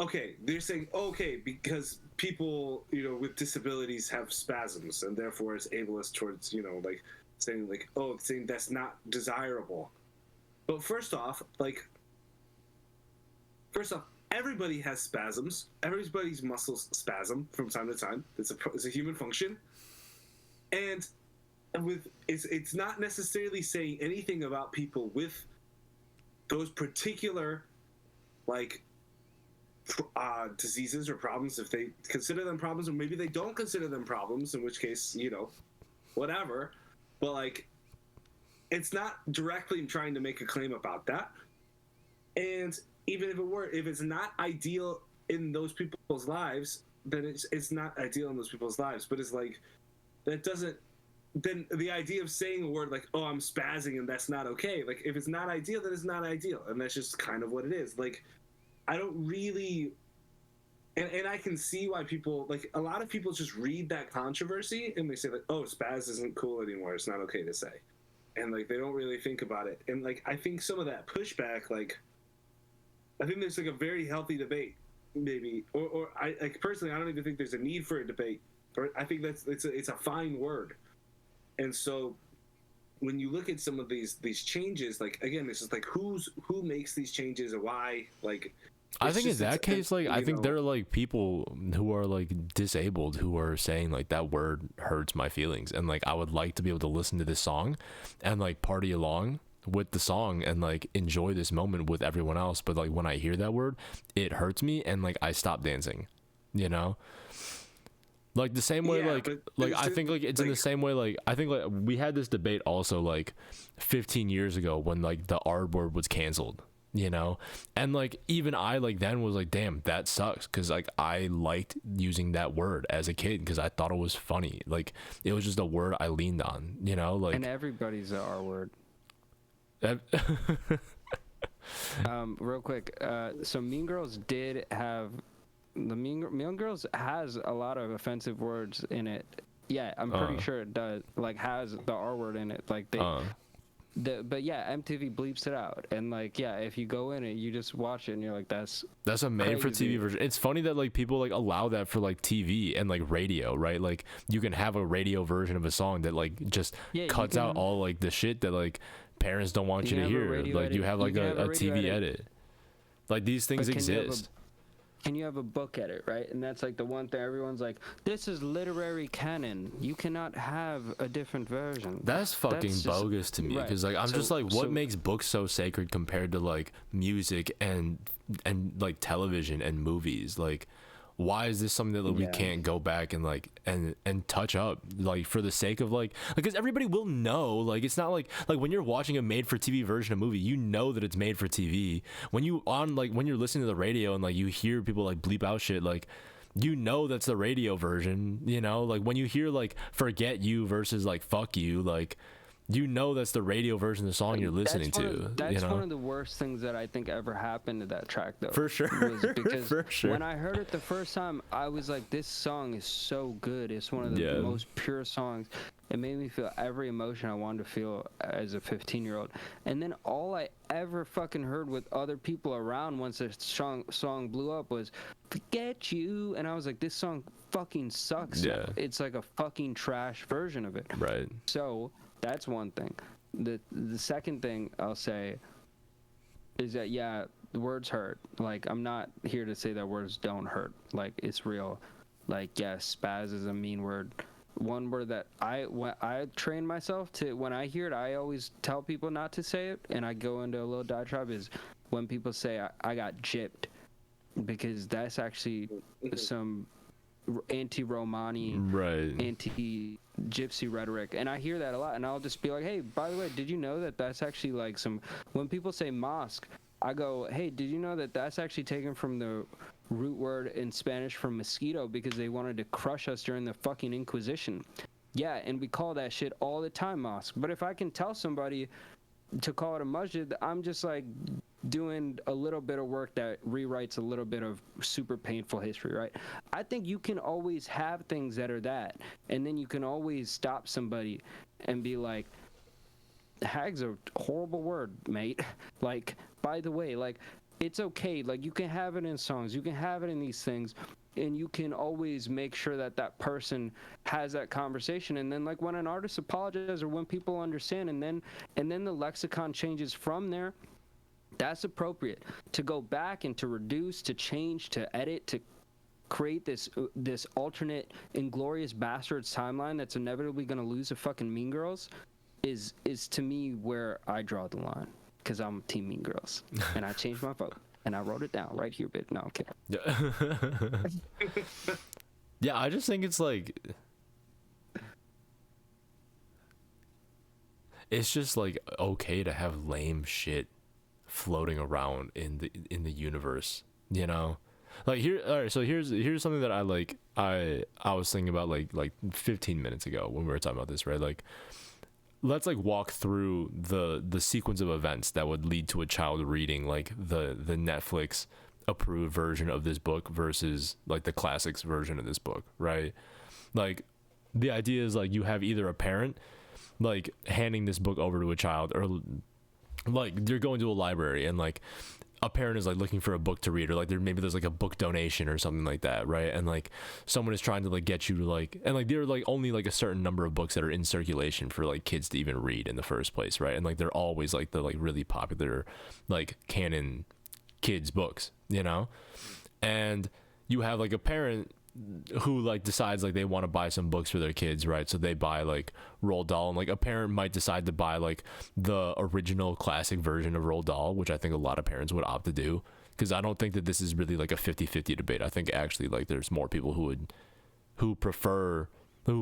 Speaker 1: okay, they're saying, okay, because people, you know, with disabilities have spasms and therefore it's ableist towards, you know, like saying like, oh, saying that's not desirable. But first off, everybody has spasms. Everybody's muscles spasm from time to time. It's a human function. And it's not necessarily saying anything about people with those particular like diseases or problems, if they consider them problems, or maybe they don't consider them problems, in which case, you know, whatever. But like, it's not directly trying to make a claim about that. And even if it's not ideal in those people's lives, then it's not ideal in those people's lives. But it's like, that doesn't, then the idea of saying a word like, oh, I'm spazzing and that's not okay. Like, if it's not ideal, then it's not ideal. And that's just kind of what it is. Like, I don't really, and I can see why people, like, a lot of people just read that controversy and they say like, oh, spaz isn't cool anymore. It's not okay to say. And like, they don't really think about it. And like, I think some of that pushback, like, I think there's like a very healthy debate, maybe, or I like personally, I don't even think there's a need for a debate, or I think it's a fine word, and so when you look at some of these changes, like again, it's just like who makes these changes and why, like.
Speaker 2: I think in that case, like, I think there are like people who are like disabled who are saying like that word hurts my feelings, and like I would like to be able to listen to this song and like party along with the song and like enjoy this moment with everyone else, but like when I hear that word, it hurts me and like I stop dancing, you know? Like the same way, like I think like it's like, in the same way, like I think like we had this debate also like 15 years ago when like the R word was canceled, you know, and like even I like then was like, damn, that sucks, because like I liked using that word as a kid because I thought it was funny, like it was just a word I leaned on, you know, like.
Speaker 3: And everybody's the R word. Real quick, so Mean Girls did have Mean Girls has a lot of offensive words in it. Yeah, I'm pretty sure it does. Like has the R word in it. Like they. But yeah, MTV bleeps it out, and like yeah, if you go in it, you just watch it, and you're like, that's a
Speaker 2: made-for-TV version. It's funny that like people like allow that for like TV and like radio, right? Like you can have a radio version of a song that like just cuts out all like the shit that like parents don't want you to hear. Like you have like a TV edit. Like these things exist.
Speaker 3: And you have a book edit, right? And that's like the one thing everyone's like, this is literary canon. You cannot have a different version.
Speaker 2: That's fucking bogus to me, because like I'm just like, what makes books so sacred compared to like music and like television and movies? Like, why is this something that we can't go back and like and touch up, like for the sake of like because everybody will know, like it's not like when you're watching a made for TV version of a movie, you know that it's made for TV. When you're listening to the radio and like you hear people like bleep out shit, like you know that's the radio version, you know, like when you hear like forget you versus like fuck you, like you know that's the radio version of the song you're listening to.
Speaker 3: That's one of the worst things that I think ever happened to that track, though.
Speaker 2: For sure.
Speaker 3: Because
Speaker 2: for sure.
Speaker 3: When I heard it the first time, I was like, this song is so good. It's one of the most pure songs. It made me feel every emotion I wanted to feel as a 15-year-old. And then all I ever fucking heard with other people around once the song blew up was, forget you. And I was like, this song fucking sucks.
Speaker 2: Yeah.
Speaker 3: It's like a fucking trash version of it.
Speaker 2: Right.
Speaker 3: So that's one thing. The second thing I'll say is that the words hurt. Like I'm not here to say that words don't hurt. Like it's real. Like yes, spaz is a mean word. One word that I train myself to, when I hear it, I always tell people not to say it, and I go into a little diatribe, is when people say I got gypped, because that's actually some anti-Romani, anti-gypsy rhetoric, and I hear that a lot, and I'll just be like, hey, by the way, did you know that that's actually like some, when people say mosque, I go, hey, did you know that that's actually taken from the root word in Spanish for mosquito, because they wanted to crush us during the fucking Inquisition. Yeah, and we call that shit all the time mosque. But if I can tell somebody to call it a masjid, I'm just like doing a little bit of work that rewrites a little bit of super painful history, right? I think you can always have things that are that, and then you can always stop somebody and be like, hag's a horrible word, mate. Like, by the way, like, it's okay. Like, you can have it in songs, you can have it in these things, and you can always make sure that that person has that conversation. And then, like, when an artist apologizes or when people understand, and then the lexicon changes from there, that's appropriate. To go back and to reduce, to change, to edit, to create this alternate Inglorious Bastards timeline that's inevitably going to lose to fucking Mean Girls is to me where I draw the line. Because I'm Team Mean Girls, and I changed my vote, and I wrote it down right here, but no, okay.
Speaker 2: Yeah, I just think it's like, it's just like okay to have lame shit floating around in the universe, you know? Like here, all right. So here's something that I was thinking about like 15 minutes ago when we were talking about this, right? Like, let's like walk through the sequence of events that would lead to a child reading like the Netflix approved version of this book versus like the classics version of this book, right? Like the idea is like you have either a parent like handing this book over to a child, or like you're going to a library and like a parent is like looking for a book to read, or like there's like a book donation or something like that, right? And like someone is trying to like get you to like, and like there are like only like a certain number of books that are in circulation for like kids to even read in the first place, right? And like they're always like the like really popular like canon kids books, you know? And you have like a parent who like decides like they want to buy some books for their kids, right? So they buy like Roald Dahl, and like a parent might decide to buy like the original classic version of Roald Dahl, which I think a lot of parents would opt to do, because I don't think that this is really like a 50-50 debate. I think actually like there's more people who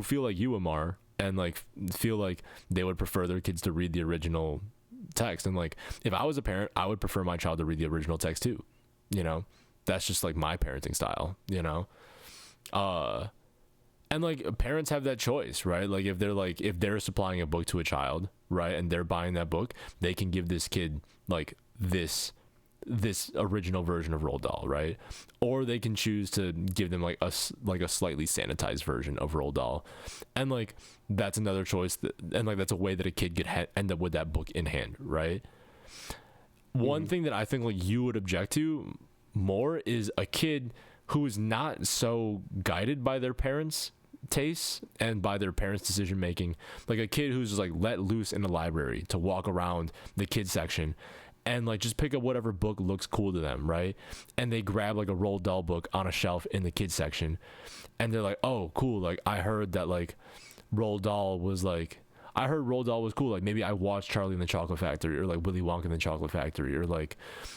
Speaker 2: feel like you, Amar, and like feel like they would prefer their kids to read the original text. And like if I was a parent, I would prefer my child to read the original text too, you know? That's just like my parenting style, you know? And like parents have that choice, right? Like if they're supplying a book to a child, right, and they're buying that book, they can give this kid like this original version of Roald Dahl, right? Or they can choose to give them like a slightly sanitized version of Roald Dahl, and like that's another choice, and like that's a way that a kid could end up with that book in hand, right? One thing that I think like you would object to more is a kid who is not so guided by their parents' tastes and by their parents' decision making, like a kid who's just like let loose in the library to walk around the kids section and like just pick up whatever book looks cool to them, right? And they grab like a Roald Dahl book on a shelf in the kids section, and they're like, oh cool, like I heard Roald Dahl was cool. Like maybe I watched Charlie and the Chocolate Factory, or like Willy Wonka and the Chocolate Factory, or like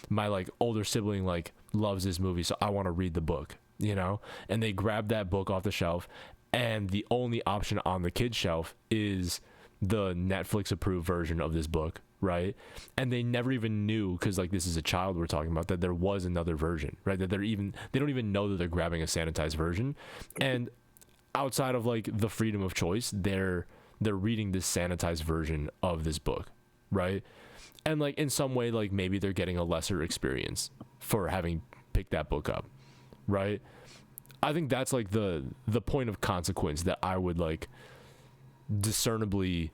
Speaker 2: my like older sibling like loves this movie, so I want to read the book, you know? And they grab that book off the shelf, and the only option on the kids shelf is the Netflix approved version of this book, right? And they never even knew, because like this is a child we're talking about, that there was another version, right? That they don't even know that they're grabbing a sanitized version. And outside of like the freedom of choice, they're reading this sanitized version of this book, right? And like in some way, like maybe they're getting a lesser experience for having picked that book up, right? I think that's like the point of consequence that I would like discernibly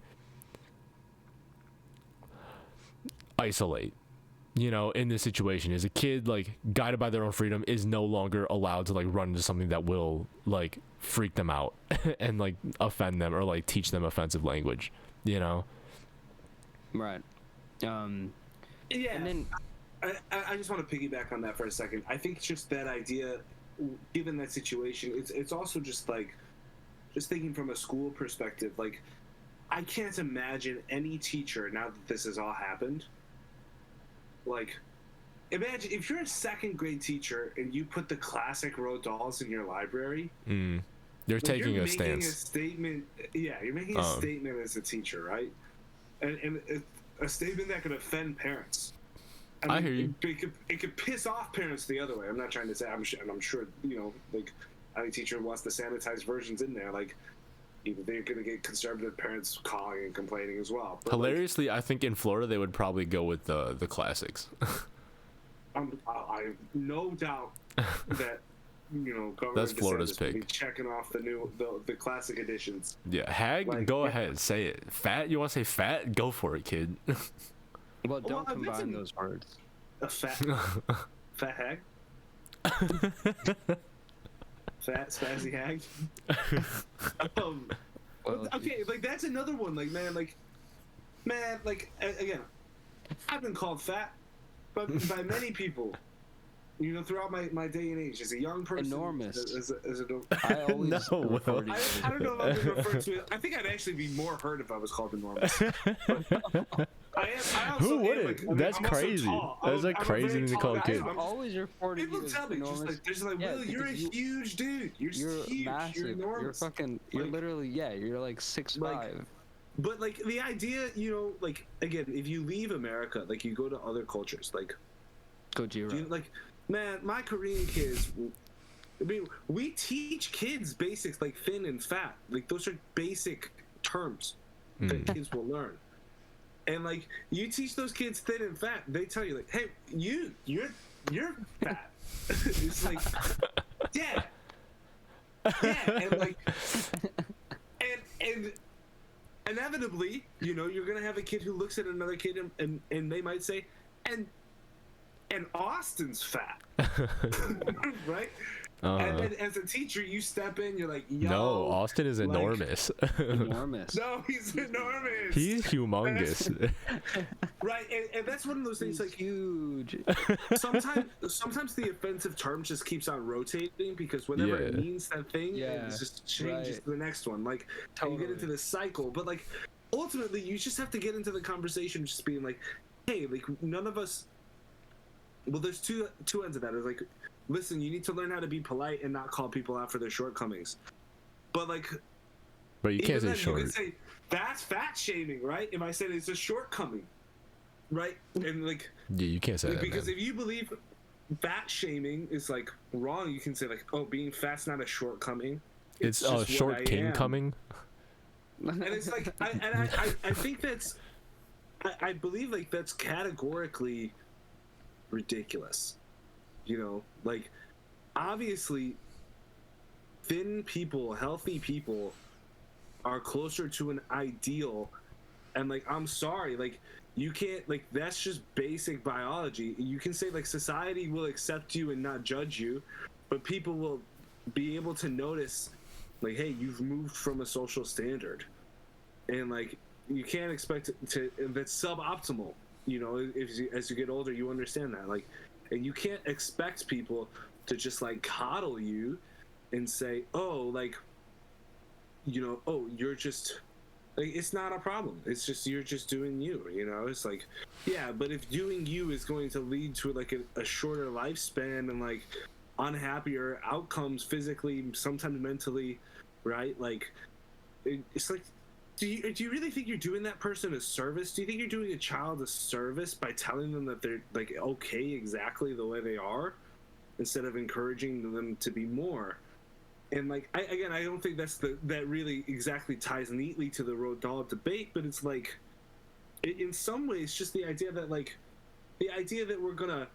Speaker 2: isolate, you know, in this situation, is a kid like guided by their own freedom is no longer allowed to like run into something that will like freak them out and like offend them or like teach them offensive language, you know?
Speaker 3: Right.
Speaker 1: Yeah.
Speaker 3: And then
Speaker 1: I just want to piggyback on that for a second. I think it's just that idea, given that situation, it's also just like, just thinking from a school perspective, like I can't imagine any teacher, now that this has all happened, like imagine if you're a second grade teacher and you put the classic Roald Dahls in your library.
Speaker 2: You're
Speaker 1: like
Speaker 2: taking a
Speaker 1: making
Speaker 2: stance.
Speaker 1: a statement. Yeah, you're making a statement as a teacher, right? And a statement that could offend parents.
Speaker 2: I hear you.
Speaker 1: It could piss off parents the other way. I'm not trying to say, I'm sure, you know, like any teacher wants the sanitized versions in there, like they're going to get conservative parents calling and complaining as well. But
Speaker 2: hilariously, like, I think in Florida they would probably go with the classics.
Speaker 1: I have no doubt that, you know, Governor
Speaker 2: that's Florida's
Speaker 1: DeSantis will be
Speaker 2: pick.
Speaker 1: checking off the classic editions.
Speaker 2: Yeah, Hag,
Speaker 1: Like,
Speaker 2: go ahead, say it. Fat, you want to say fat? Go for it, kid.
Speaker 3: well, don't
Speaker 1: I've
Speaker 3: combine
Speaker 1: been-
Speaker 3: those words.
Speaker 1: A fat hag? Fat spazzy hag?
Speaker 3: Well,
Speaker 1: Okay, like that's another one. Like man, again, I've been called fat, but by many people, you know, throughout my day and age, as a young person,
Speaker 3: Enormous.
Speaker 1: As a,
Speaker 3: I always
Speaker 2: No,
Speaker 3: refer to you
Speaker 1: I don't know if I've been referred to it. I think I'd actually be more hurt if I was called enormous. But I also
Speaker 2: Who
Speaker 1: am,
Speaker 2: wouldn't?
Speaker 1: like, I mean,
Speaker 2: That's
Speaker 1: I'm also
Speaker 2: crazy.
Speaker 1: tall.
Speaker 2: That's like
Speaker 1: I'm a
Speaker 2: crazy
Speaker 1: very
Speaker 2: thing to
Speaker 1: tall
Speaker 2: call a
Speaker 1: guy.
Speaker 2: kid.
Speaker 3: I've always referred to you
Speaker 1: People
Speaker 3: as
Speaker 1: tell me,
Speaker 3: enormous.
Speaker 1: just like,
Speaker 3: Yeah,
Speaker 1: Will, you're a
Speaker 3: because
Speaker 1: huge dude. You're huge.
Speaker 3: massive.
Speaker 1: You're enormous.
Speaker 3: You're
Speaker 1: Like-
Speaker 3: literally, yeah, you're like 6'5".
Speaker 1: Like, But like the idea, you know, like again, if you leave America, like you go to other cultures, like,
Speaker 3: Gojira.
Speaker 1: do you, like, man, my Korean kids. I mean, we teach kids basics like thin and fat. Like those are basic terms that kids will learn. And like you teach those kids thin and fat, they tell you like, "Hey, you're fat." It's like, yeah, and like, and inevitably, you're gonna have a kid who looks at another kid and they might say, and Austin's fat, right? And then as a teacher, you step in, you're like, yo,
Speaker 2: no, Austin is enormous.
Speaker 3: Enormous.
Speaker 1: No, he's enormous.
Speaker 2: He's humongous.
Speaker 1: Right, and that's one of those things,
Speaker 3: He's
Speaker 1: like,
Speaker 3: huge.
Speaker 1: sometimes the offensive term just keeps on rotating, because whenever it means that thing, it just changes to the next one. Like, you get into this cycle, but like, ultimately, you just have to get into the conversation just being like, hey, like, none of us. Well, there's two ends of that. It's like, listen, you need to learn how to be polite and not call people out for their shortcomings. But like,
Speaker 2: but you can't say short.
Speaker 1: You can say that's fat shaming, right? If I said it's a shortcoming, right? And like,
Speaker 2: yeah, you can't say that,
Speaker 1: because
Speaker 2: man.
Speaker 1: if you believe fat shaming is like wrong, you can say like, oh, being fat's not a shortcoming.
Speaker 2: It's a short king coming.
Speaker 1: And it's like, I think that's, I believe like that's categorically ridiculous. Like, obviously thin people, healthy people are closer to an ideal, and like, I'm sorry, like, you can't, like, that's just basic biology. You can say like society will accept you and not judge you, but people will be able to notice like, hey, you've moved from a social standard, and like, you can't expect it to, that's suboptimal. As you get older, you understand that, like, and you can't expect people to just like coddle you and say, oh, like, oh, you're just, like, it's not a problem. It's just, you're just doing you, It's like, yeah, but if doing you is going to lead to like a shorter lifespan and like unhappier outcomes physically, sometimes mentally, right? Like, it's like, do you really think you're doing that person a service? Do you think you're doing a child a service by telling them that they're like okay exactly the way they are, instead of encouraging them to be more? And like, I don't think that really exactly ties neatly to the Roald Dahl debate, but it's like, in some ways, just the idea that we're gonna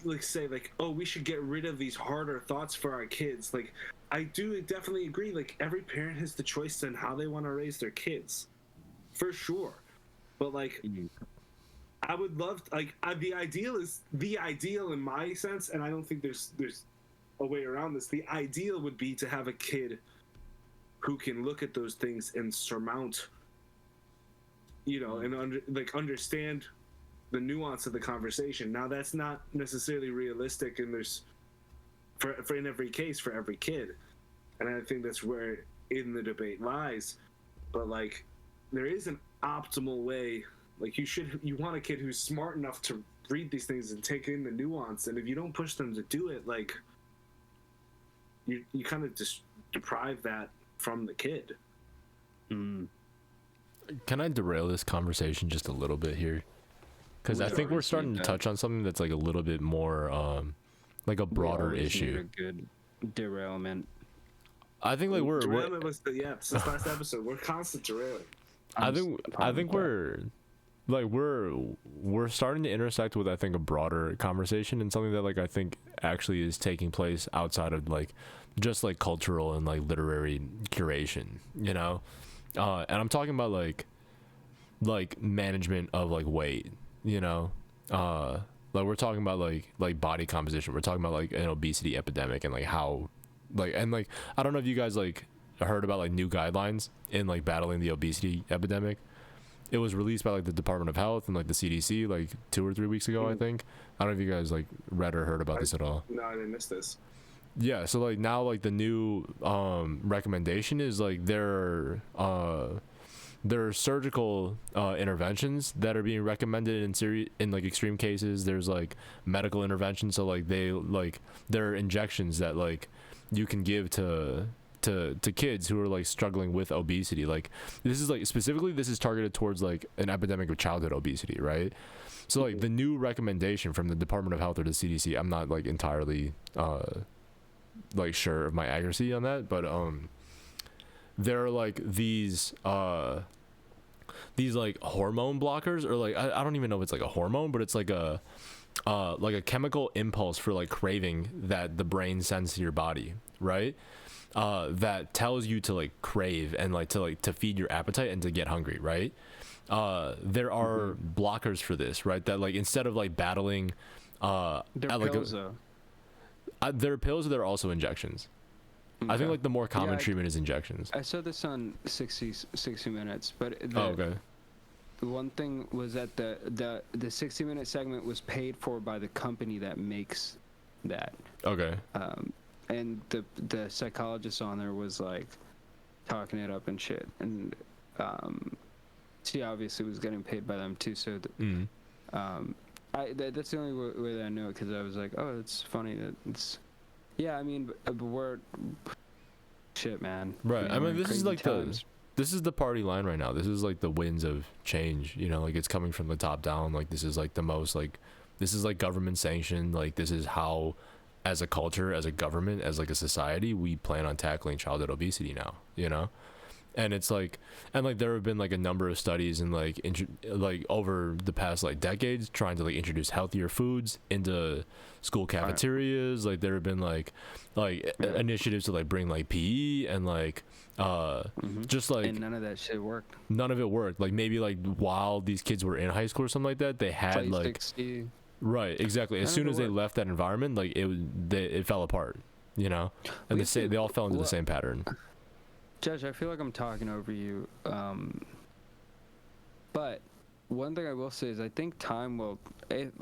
Speaker 1: like say like, oh, we should get rid of these harder thoughts for our kids. Like, I do definitely agree. Like, every parent has the choice in how they want to raise their kids, for sure. But like, I would love like, the ideal is the ideal in my sense, and I don't think there's a way around this. The ideal would be to have a kid who can look at those things and surmount, and understand the nuance of the conversation. Now, that's not necessarily realistic, and there's for in every case for every kid, and I think that's where in the debate lies. But like, there is an optimal way. Like, you want a kid who's smart enough to read these things and take in the nuance, and if you don't push them to do it, like, you kind of just deprive that from the kid.
Speaker 2: Can I derail this conversation just a little bit here? Because I think we're starting to touch on something that's like a little bit more like a broader issue.
Speaker 3: A good derailment.
Speaker 2: I think like
Speaker 1: derailment was since last episode we're constant derailing.
Speaker 2: I think we're starting to intersect with, I think, a broader conversation, and something that like I think actually is taking place outside of like just like cultural and like literary curation, and I'm talking about like management of like weight, like we're talking about like body composition. We're talking about like an obesity epidemic, and like how I don't know if you guys like heard about like new guidelines in like battling the obesity epidemic. It was released by like the Department of Health and like the CDC like 2 or 3 weeks ago, I think. I don't know if you guys like read or heard about this at all.
Speaker 1: No, I didn't miss this.
Speaker 2: Yeah, so like now like the new recommendation is like there are surgical interventions that are being recommended in like extreme cases. There's like medical interventions, so like there are injections that like you can give to kids who are like struggling with obesity. Like, this is like specifically this is targeted towards like an epidemic of childhood obesity, right? So like the new recommendation from the Department of Health or the CDC, I'm not like entirely like sure of my accuracy on that, but there are like these like hormone blockers, or like I don't even know if it's like a hormone, but it's like a chemical impulse for like craving that the brain sends to your body, right? That tells you to like crave and like to feed your appetite and to get hungry, right? There are blockers for this, right? That like instead of like battling,
Speaker 3: They're pills though.
Speaker 2: There are pills. There are also injections. I think like the more common treatment is injections.
Speaker 3: I saw this on 60 Minutes, but
Speaker 2: okay.
Speaker 3: The one thing was that the 60-minute segment was paid for by the company that makes that.
Speaker 2: Okay.
Speaker 3: And the psychologist on there was like talking it up and shit, and she obviously was getting paid by them too. So that's the only way that I know it, because I was like, oh, it's funny that it's. Yeah, I mean, but we're shit, man.
Speaker 2: Right. I mean, this is like this is the party line right now. This is like the winds of change. You know, like it's coming from the top down. Like this is like the most like this is like government sanctioned. Like this is how, as a culture, as a government, as like a society, we plan on tackling childhood obesity now. You know. And it's like, and like there have been like a number of studies and like over the past like decades trying to like introduce healthier foods into school cafeterias. Like there have been like initiatives to like bring like PE and like just like,
Speaker 3: and none of that shit worked.
Speaker 2: None of it worked. Like maybe like while these kids were in high school or something like that, they had like 60. Right, exactly. As soon as they left that environment, like it fell apart. You know, and they all fell into the same pattern.
Speaker 3: Judge, I feel like I'm talking over you, but one thing I will say is I think time will,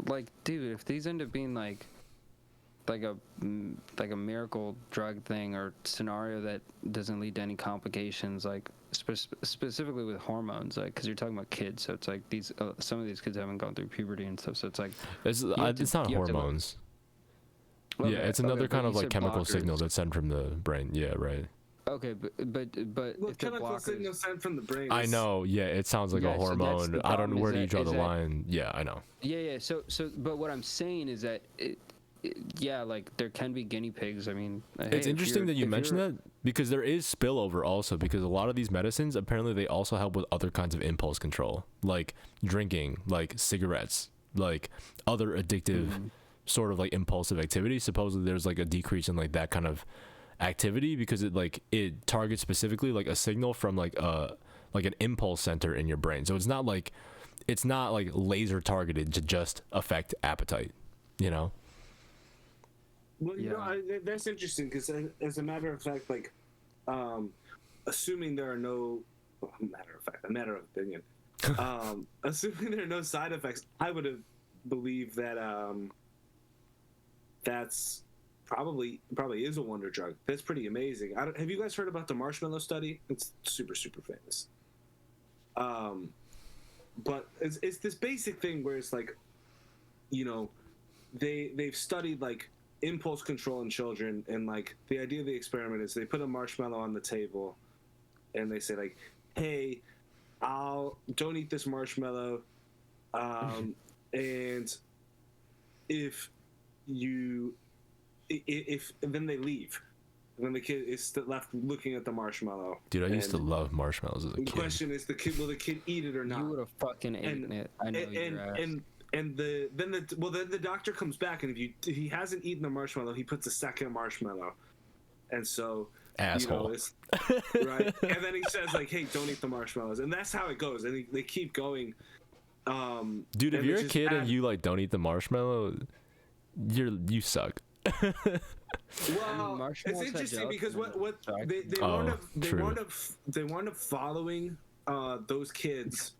Speaker 3: like, dude, if these end up being like a miracle drug thing or scenario that doesn't lead to any complications, like specifically with hormones, like, because you're talking about kids, so it's like these some of these kids haven't gone through puberty and stuff, so it's like
Speaker 2: it's not hormones. Okay, yeah, it's another kind of like chemical signal that's sent from the brain. Yeah, right.
Speaker 3: Okay, but
Speaker 1: well, chemical signal sent from the brain.
Speaker 2: I know. Yeah, it sounds like a hormone. So I don't know where do you draw the line. Yeah, I know.
Speaker 3: Yeah. So, but what I'm saying is that yeah, like there can be guinea pigs. I mean,
Speaker 2: it's interesting that you mentioned that, because there is spillover also, because a lot of these medicines apparently they also help with other kinds of impulse control, like drinking, like cigarettes, like other addictive sort of like impulsive activities. Supposedly there's like a decrease in like that kind of activity because it targets specifically like a signal from like an impulse center in your brain. So it's not like laser targeted to just affect appetite, you know.
Speaker 1: Well, you know, that's interesting because as a matter of fact, like assuming there are no a matter of opinion, assuming there are no side effects, I would have believed that that's probably is a wonder drug. That's pretty amazing. Have you guys heard about the marshmallow study? It's super famous. But it's this basic thing where it's like, you know, they've studied like impulse control in children, and like the idea of the experiment is they put a marshmallow on the table, and they say like, "Hey, don't eat this marshmallow," and if then they leave. And then the kid is left looking at the marshmallow.
Speaker 2: Dude, I used to love marshmallows as a kid.
Speaker 1: The question is, will the kid eat it or not?
Speaker 3: You would have fucking eaten it. I know your ass.
Speaker 1: And then the doctor comes back, and if he hasn't eaten the marshmallow, he puts a second marshmallow. And so
Speaker 2: asshole,
Speaker 1: right? And then he says like, "Hey, don't eat the marshmallows," and that's how it goes. And they keep going.
Speaker 2: Dude, if you're a kid and you like don't eat the marshmallow, you suck.
Speaker 1: Well, it's interesting because what they wound up following those kids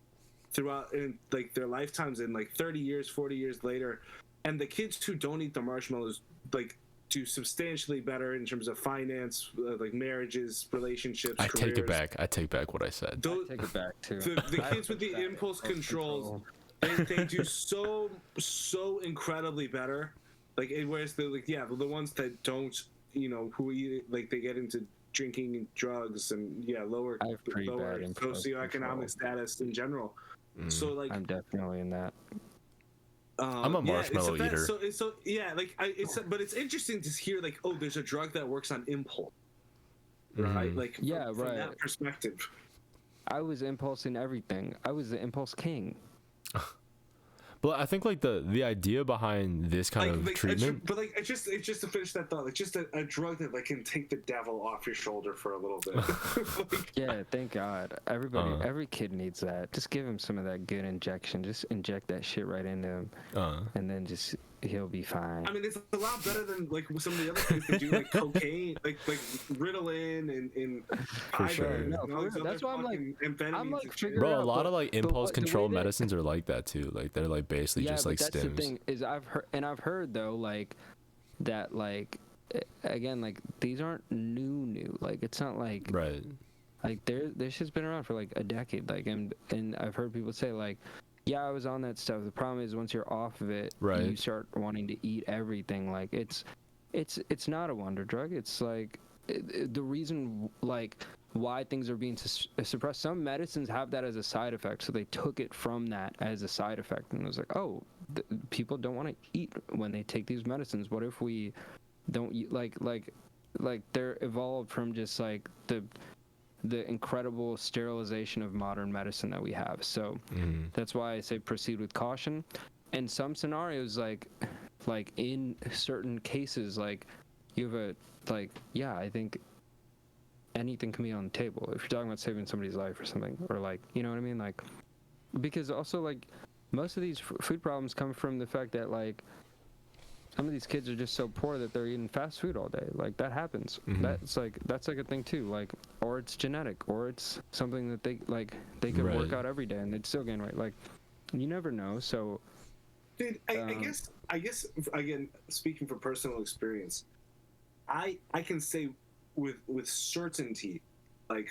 Speaker 1: throughout in like their lifetimes, and like 30 years 40 years later, and the kids who don't eat the marshmallows like do substantially better in terms of finance, like marriages, relationships,
Speaker 2: I
Speaker 1: careers.
Speaker 2: take back what I said.
Speaker 3: I take it back too.
Speaker 1: The kids with the impulse controls, they do so incredibly better. Like, whereas the the ones that don't, you know, who eat, like they get into drinking and drugs and lower socioeconomic status in general. So like
Speaker 3: I'm definitely in that.
Speaker 2: I'm a marshmallow eater.
Speaker 1: But it's interesting to hear like, oh, there's a drug that works on impulse, right? Like from that perspective.
Speaker 3: I was impulsing everything. I was the impulse king.
Speaker 2: But I think like the idea behind this kind of treatment.
Speaker 1: But like, it's just to finish that thought. Like, just a drug that like can take the devil off your shoulder for a little bit. Like,
Speaker 3: yeah, thank God. Every kid needs that. Just give him some of that good injection. Just inject that shit right into him, and then just he'll be fine.
Speaker 1: I mean, it's a lot better than like some of the other things that do, like cocaine, like Ritalin and
Speaker 2: For sure.
Speaker 3: No, that's why I'm like,
Speaker 2: bro, a lot of like impulse control medicines are like that too. Like they're like basically just like
Speaker 3: that's
Speaker 2: stims.
Speaker 3: The thing is, I've heard though, like that, like again, like these aren't new. Like it's not like
Speaker 2: right.
Speaker 3: Like this has been around for like a decade. Like and I've heard people say like, yeah, I was on that stuff. The problem is once you're off of it,
Speaker 2: right,
Speaker 3: you start wanting to eat everything. Like it's not a wonder drug. It's like the reason like why things are being suppressed. Some medicines have that as a side effect, so they took it from that as a side effect, and it was like, oh, people don't want to eat when they take these medicines. What if we don't eat? Like they're evolved from just like the incredible sterilization of modern medicine that we have. So that's why I say proceed with caution. In some scenarios, like in certain cases, like you have I think anything can be on the table if you're talking about saving somebody's life or something, or like, you know what I mean? Like, because also like most of these food problems come from the fact that like some of these kids are just so poor that they're eating fast food all day. Like that happens. That's like a thing too. Like, or it's genetic, or it's something that they could work out every day and they'd still gain weight. Like, you never know. So,
Speaker 1: dude, I guess again, speaking from personal experience, I can say with certainty, like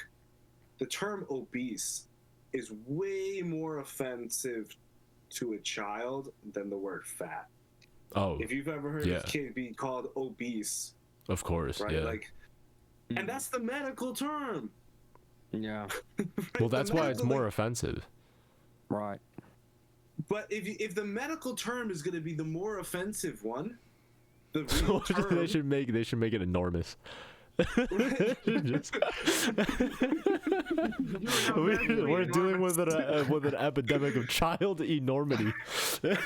Speaker 1: the term obese is way more offensive to a child than the word fat.
Speaker 2: Oh,
Speaker 1: if you've ever heard a kid be called obese,
Speaker 2: of course,
Speaker 1: right? Like, and that's the medical term.
Speaker 3: Yeah.
Speaker 1: Right?
Speaker 2: Well, that's why it's more offensive.
Speaker 3: Right.
Speaker 1: But if the medical term is going to be the more offensive one, the real term,
Speaker 2: they should make it enormous. We're dealing with an epidemic of child enormity.
Speaker 3: That's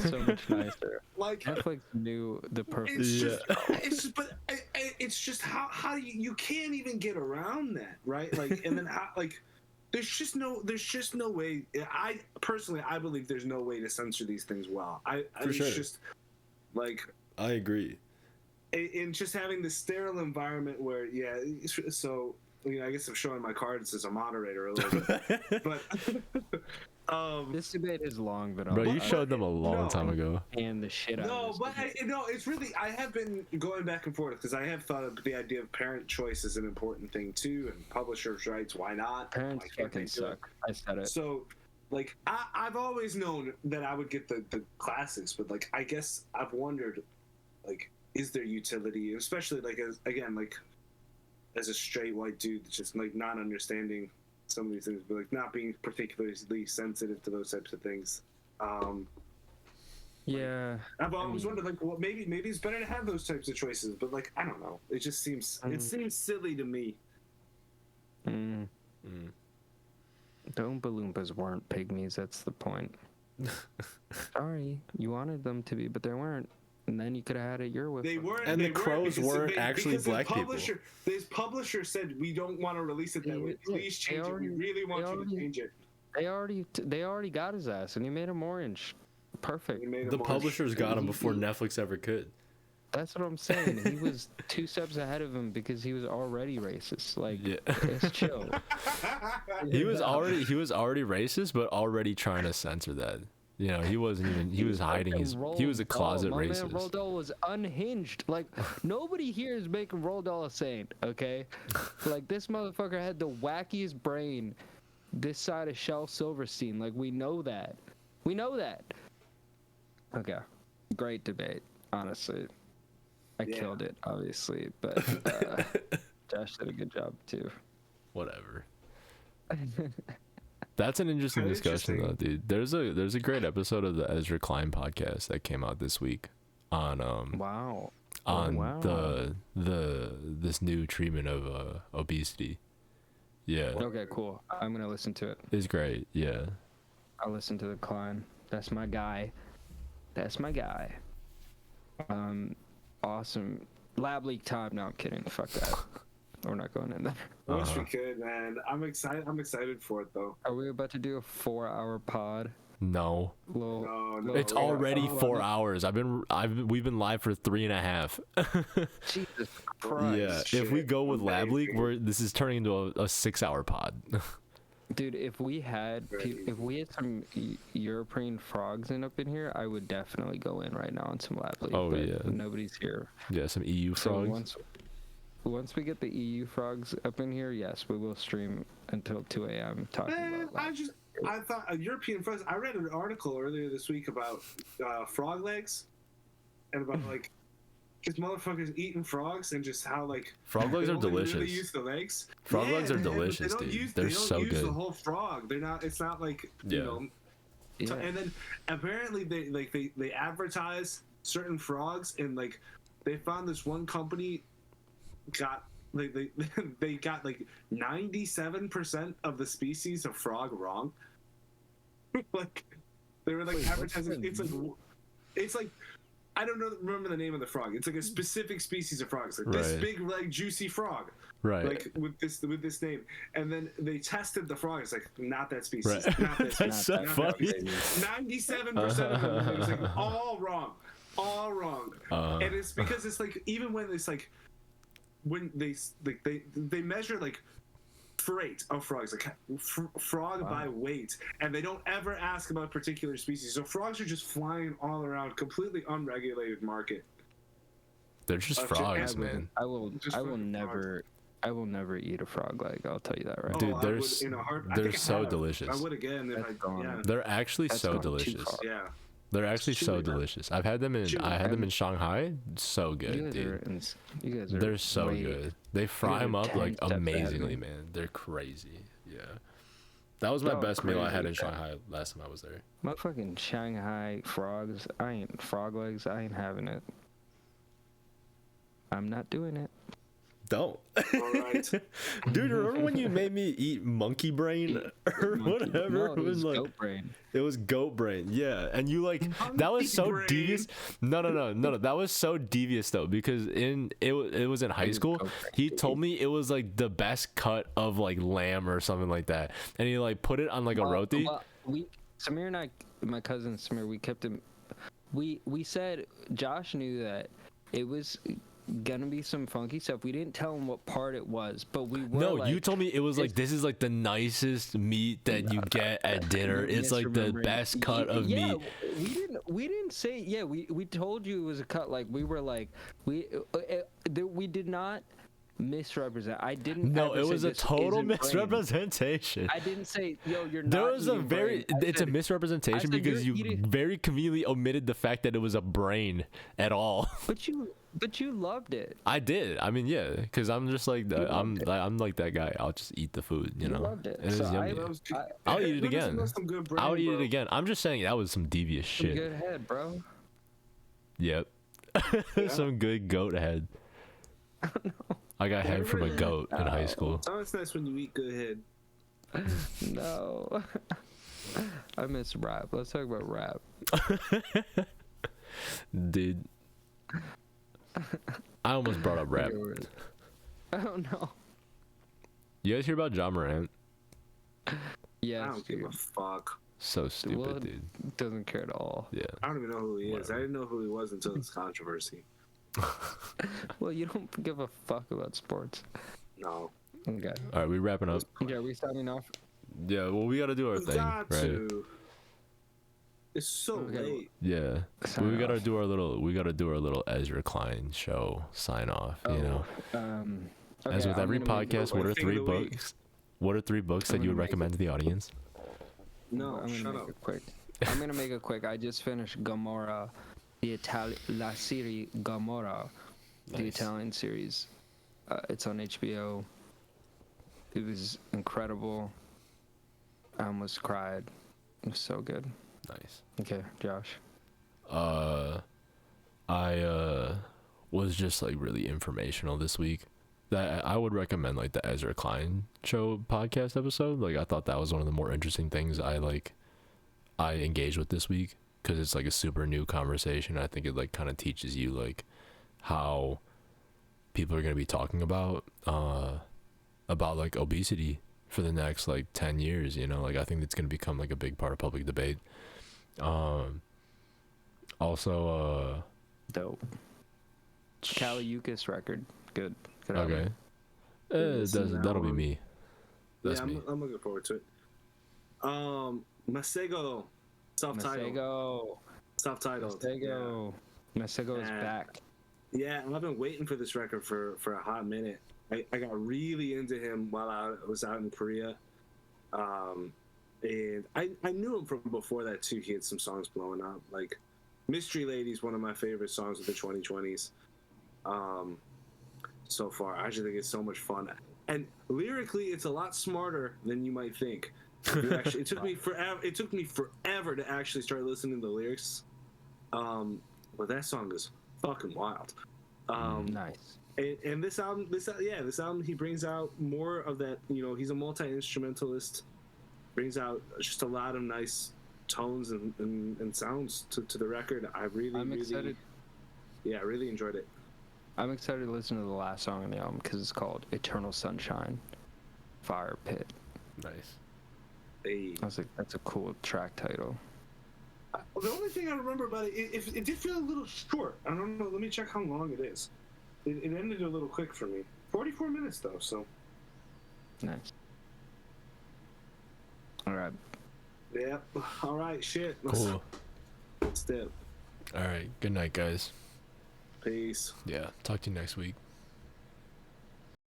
Speaker 3: so much nicer.
Speaker 1: Like
Speaker 3: Netflix knew the perfect.
Speaker 1: It's just how you can't even get around that, right? Like, and then how, like, there's just no way. I personally believe there's no way to censor these things well.
Speaker 2: For sure.
Speaker 1: It's just like,
Speaker 2: I agree.
Speaker 1: In just having this sterile environment where, so, you know, I guess I'm showing my cards as a moderator a little bit, but
Speaker 3: this debate is long, but
Speaker 2: bro, you showed them a long time ago.
Speaker 3: And the shit out of
Speaker 1: but it's really, I have been going back and forth because I have thought of the idea of parent choice is an important thing too, and publishers' rights. Why not?
Speaker 3: Parents fucking suck. I said it.
Speaker 1: So, like, I've always known that I would get the classics, but like, I guess I've wondered, like, is there utility, especially like as a straight white dude, just like not understanding some of these things, but like not being particularly sensitive to those types of things.
Speaker 3: Yeah,
Speaker 1: I've always wondered, like, well, maybe it's better to have those types of choices, but like, I don't know. It just seems seems silly to me.
Speaker 3: The Oompa Loompas weren't pygmies. That's the point. Sorry, you wanted them to be, but they weren't. And then you could have had it your way.
Speaker 1: They weren't,
Speaker 2: and the crows weren't actually black people.
Speaker 1: This publisher said we don't want to release it that way. Please change it. We really want you to change it.
Speaker 3: They already got his ass, and he made him orange. Perfect.
Speaker 2: The publishers got him before Netflix ever could.
Speaker 3: That's what I'm saying. He was 2 steps ahead of him because he was already racist. Like, let's chill.
Speaker 2: He was already racist, but already trying to censor that. You know, he wasn't even. He was hiding his. He was a closet racist. Man,
Speaker 3: Roald Dahl was unhinged. Like, nobody here is making Roald Dahl a saint. Okay, like this motherfucker had the wackiest brain this side of Shel Silverstein. Like, we know that. We know that. Okay, great debate. Honestly, I killed it, obviously, but Josh did a good job too.
Speaker 2: Whatever. That's an interesting discussion, though, dude. There's a great episode of the Ezra Klein podcast that came out this week on this new treatment of obesity. Yeah.
Speaker 3: Okay, cool. I'm gonna listen to it.
Speaker 2: It's great. Yeah.
Speaker 3: I'll listen to the Klein. That's my guy. Awesome. Lab leak time. No, I'm kidding. Fuck that. We're not going in there.
Speaker 1: I wish we could, man. I'm excited for it though.
Speaker 3: Are we about to do a 4-hour pod?
Speaker 2: No.
Speaker 1: No,
Speaker 2: It's already 4 hours. We've been live for 3.5.
Speaker 3: Jesus Christ.
Speaker 2: Yeah.
Speaker 1: Shit,
Speaker 2: If we go with Lab Leak,
Speaker 1: amazing.
Speaker 2: this is turning into a 6-hour pod.
Speaker 3: Dude, if we had some European frogs up in here, I would definitely go in right now on some Lab Leak.
Speaker 2: Oh,
Speaker 3: but
Speaker 2: yeah.
Speaker 3: Nobody's here.
Speaker 2: Yeah, some EU
Speaker 3: So
Speaker 2: frogs.
Speaker 3: once we get the EU frogs up in here, yes, we will stream until 2 a.m. talking
Speaker 1: Man,
Speaker 3: about that.
Speaker 1: I thought European frogs. I read an article earlier this week about frog legs, and about like just motherfuckers eating frogs, and just how like
Speaker 2: Frog legs
Speaker 1: they
Speaker 2: are
Speaker 1: only
Speaker 2: delicious.
Speaker 1: Really use the legs.
Speaker 2: Frog legs are
Speaker 1: man,
Speaker 2: delicious,
Speaker 1: they don't
Speaker 2: dude.
Speaker 1: Use,
Speaker 2: They're
Speaker 1: they don't
Speaker 2: so
Speaker 1: use
Speaker 2: good.
Speaker 1: the whole frog. They're not. It's not like you
Speaker 2: Yeah.
Speaker 1: know.
Speaker 3: Yeah.
Speaker 1: And then apparently they advertise certain frogs, and like they found this one company got they got like 97% of the species of frog wrong. Like they were like
Speaker 3: Wait,
Speaker 1: advertising. It's like I don't remember the name of the frog. It's like a specific species of frogs. Like this
Speaker 2: Right.
Speaker 1: big leg juicy frog.
Speaker 2: Right.
Speaker 1: Like with this name, and then they tested the frog. It's like not that species.
Speaker 2: Right.
Speaker 1: Not this.
Speaker 2: That's so funny.
Speaker 1: 97% of them. It was like all wrong. And it's because it's like even when it's like when they measure like freight of frogs, like frog by weight, and they don't ever ask about particular species. So frogs are just flying all around, completely unregulated market.
Speaker 2: They're just frogs, man.
Speaker 3: I will never eat a frog leg. I'll tell you that right
Speaker 2: Dude,
Speaker 3: now.
Speaker 2: they're so delicious.
Speaker 1: I would again if yeah.
Speaker 2: They're actually
Speaker 3: That's
Speaker 2: so
Speaker 3: gone too
Speaker 2: delicious.
Speaker 3: far.
Speaker 1: Yeah.
Speaker 2: They're actually so
Speaker 1: Chewy, man.
Speaker 2: delicious. I had them in Shanghai. So good,
Speaker 3: You
Speaker 2: dude.
Speaker 3: guys are
Speaker 2: They're so
Speaker 3: way-
Speaker 2: good. They fry
Speaker 3: are
Speaker 2: them up
Speaker 3: 10
Speaker 2: like
Speaker 3: steps ahead of
Speaker 2: amazingly,
Speaker 3: me.
Speaker 2: man. They're crazy. Yeah. That was my
Speaker 3: Y'all
Speaker 2: best meal I
Speaker 3: crazy
Speaker 2: had in
Speaker 3: with that.
Speaker 2: Shanghai last time I was there.
Speaker 3: Motherfucking Shanghai frogs. Frog legs. I ain't having it. I'm not doing it.
Speaker 2: Don't.
Speaker 1: All right.
Speaker 2: Dude, remember when you made me eat monkey brain or whatever?
Speaker 3: No,
Speaker 2: it was like
Speaker 3: goat brain.
Speaker 2: it was goat brain. Yeah, and you like that was so
Speaker 1: brain.
Speaker 2: devious. No. That was so devious though because it was in high school.
Speaker 3: goat
Speaker 2: He told me it was like the best cut of like lamb or something like that, and he like put it on like a roti.
Speaker 3: Well, Samir and I, my cousin Samir, we kept him. We said Josh knew that it was gonna be some funky stuff. We didn't tell him what part it was, but we were
Speaker 2: No,
Speaker 3: like,
Speaker 2: you told me it was like this is like the nicest meat that you get at dinner. It's like the
Speaker 3: misremembering.
Speaker 2: best cut of
Speaker 3: yeah,
Speaker 2: meat.
Speaker 3: we didn't say we told you it was a cut. Like we were like we did not misrepresent. I didn't.
Speaker 2: No,
Speaker 3: ever
Speaker 2: it
Speaker 3: say
Speaker 2: was a
Speaker 3: this
Speaker 2: total
Speaker 3: isn't brain.
Speaker 2: misrepresentation.
Speaker 3: I didn't say you're not.
Speaker 2: There was a
Speaker 3: eating
Speaker 2: very
Speaker 3: brain. I
Speaker 2: it's a
Speaker 3: said-
Speaker 2: misrepresentation
Speaker 3: I said
Speaker 2: because
Speaker 3: you're
Speaker 2: you
Speaker 3: eating-
Speaker 2: very conveniently omitted the fact that it was a brain at all.
Speaker 3: But you loved it.
Speaker 2: I did. I mean, yeah, because I'm just like
Speaker 3: loved it.
Speaker 2: I'm like that guy. I'll just eat the food, you know.
Speaker 3: loved it.
Speaker 2: And it's
Speaker 3: So
Speaker 2: yummy. I'll eat it again. I'll eat it again. I'm just saying that was some devious
Speaker 3: Some
Speaker 2: shit.
Speaker 3: good head, bro.
Speaker 2: Yep. Some good goat head. I got head from a goat in high school.
Speaker 1: It's always nice when you eat good head.
Speaker 3: No. I miss rap. Let's talk about rap.
Speaker 2: Dude. I almost brought up rap.
Speaker 3: Oh no.
Speaker 2: You guys hear about Ja Morant?
Speaker 3: Yes,
Speaker 1: I don't give a fuck.
Speaker 2: So stupid,
Speaker 3: Well,
Speaker 2: dude.
Speaker 3: doesn't care at all.
Speaker 2: Yeah.
Speaker 1: I don't even know who he is.
Speaker 2: Whatever.
Speaker 1: I didn't know who he was until this controversy.
Speaker 3: Well, you don't give a fuck about sports.
Speaker 1: No.
Speaker 3: Okay.
Speaker 2: All right, we wrapping up.
Speaker 3: Yeah, we signing off.
Speaker 2: Yeah, well, we gotta do our thing,
Speaker 1: Got
Speaker 2: right?
Speaker 1: to. It's so
Speaker 3: Okay.
Speaker 1: late.
Speaker 2: Yeah,
Speaker 3: Sign
Speaker 2: we gotta
Speaker 3: off.
Speaker 2: do our little Ezra Klein show sign off. You know, as
Speaker 3: okay,
Speaker 2: with
Speaker 3: I'm
Speaker 2: every
Speaker 3: gonna make-
Speaker 2: podcast, what are
Speaker 1: Thing of
Speaker 2: three
Speaker 1: the week.
Speaker 2: books? What are three books that
Speaker 3: I'm
Speaker 2: you
Speaker 3: gonna
Speaker 2: would
Speaker 3: make
Speaker 2: recommend to the audience?
Speaker 1: No,
Speaker 3: I'm gonna
Speaker 1: shut
Speaker 3: make
Speaker 1: up.
Speaker 3: it quick. I'm gonna make it quick. I just finished Gomorrah, la serie Gomorrah, the
Speaker 2: Nice.
Speaker 3: Italian series. It's on HBO. It was incredible. I almost cried. It was so good.
Speaker 2: Nice.
Speaker 3: Okay, Josh.
Speaker 2: I was just like really informational this week. That I would recommend like the Ezra Klein show podcast episode. Like I thought that was one of the more interesting things I like I engaged with this week, because it's like a super new conversation. I think it like kind of teaches you like how people are going to be talking about like obesity for the next like 10 years, you know. Like I think it's going to become like a big part of public debate. Also
Speaker 3: Dope. Caliucas record. Good. Good
Speaker 2: okay. That'll be me. That's me.
Speaker 1: I'm looking forward to it. Masego, self-titled.
Speaker 3: Masego is back.
Speaker 1: Yeah, I've been waiting for this record for a hot minute. I got really into him while I was out in Korea. And I knew him from before that too. He had some songs blowing up. Like Mystery Lady is one of my favorite songs of the 2020s. So far, I actually think it's so much fun. And lyrically, it's a lot smarter than you might think. It took me forever to actually start listening to the lyrics. But that song is fucking wild.
Speaker 3: Nice.
Speaker 1: And this album, he brings out more of that. You know, he's a multi-instrumentalist. Brings out just a lot of nice tones and sounds to the record. I really enjoyed it.
Speaker 3: I'm excited to listen to the last song on the album because it's called Eternal Sunshine, Fire Pit.
Speaker 2: Nice.
Speaker 1: Hey.
Speaker 3: I was like, that's a cool track title.
Speaker 1: The only thing I remember about it did feel a little short. I don't know. Let me check how long it is. It ended a little quick for me. 44 minutes though, so.
Speaker 3: Nice. All right.
Speaker 1: Yep. All right. Shit.
Speaker 2: Cool.
Speaker 1: Step.
Speaker 2: All right. Good night, guys.
Speaker 1: Peace.
Speaker 2: Yeah. Talk to you next week.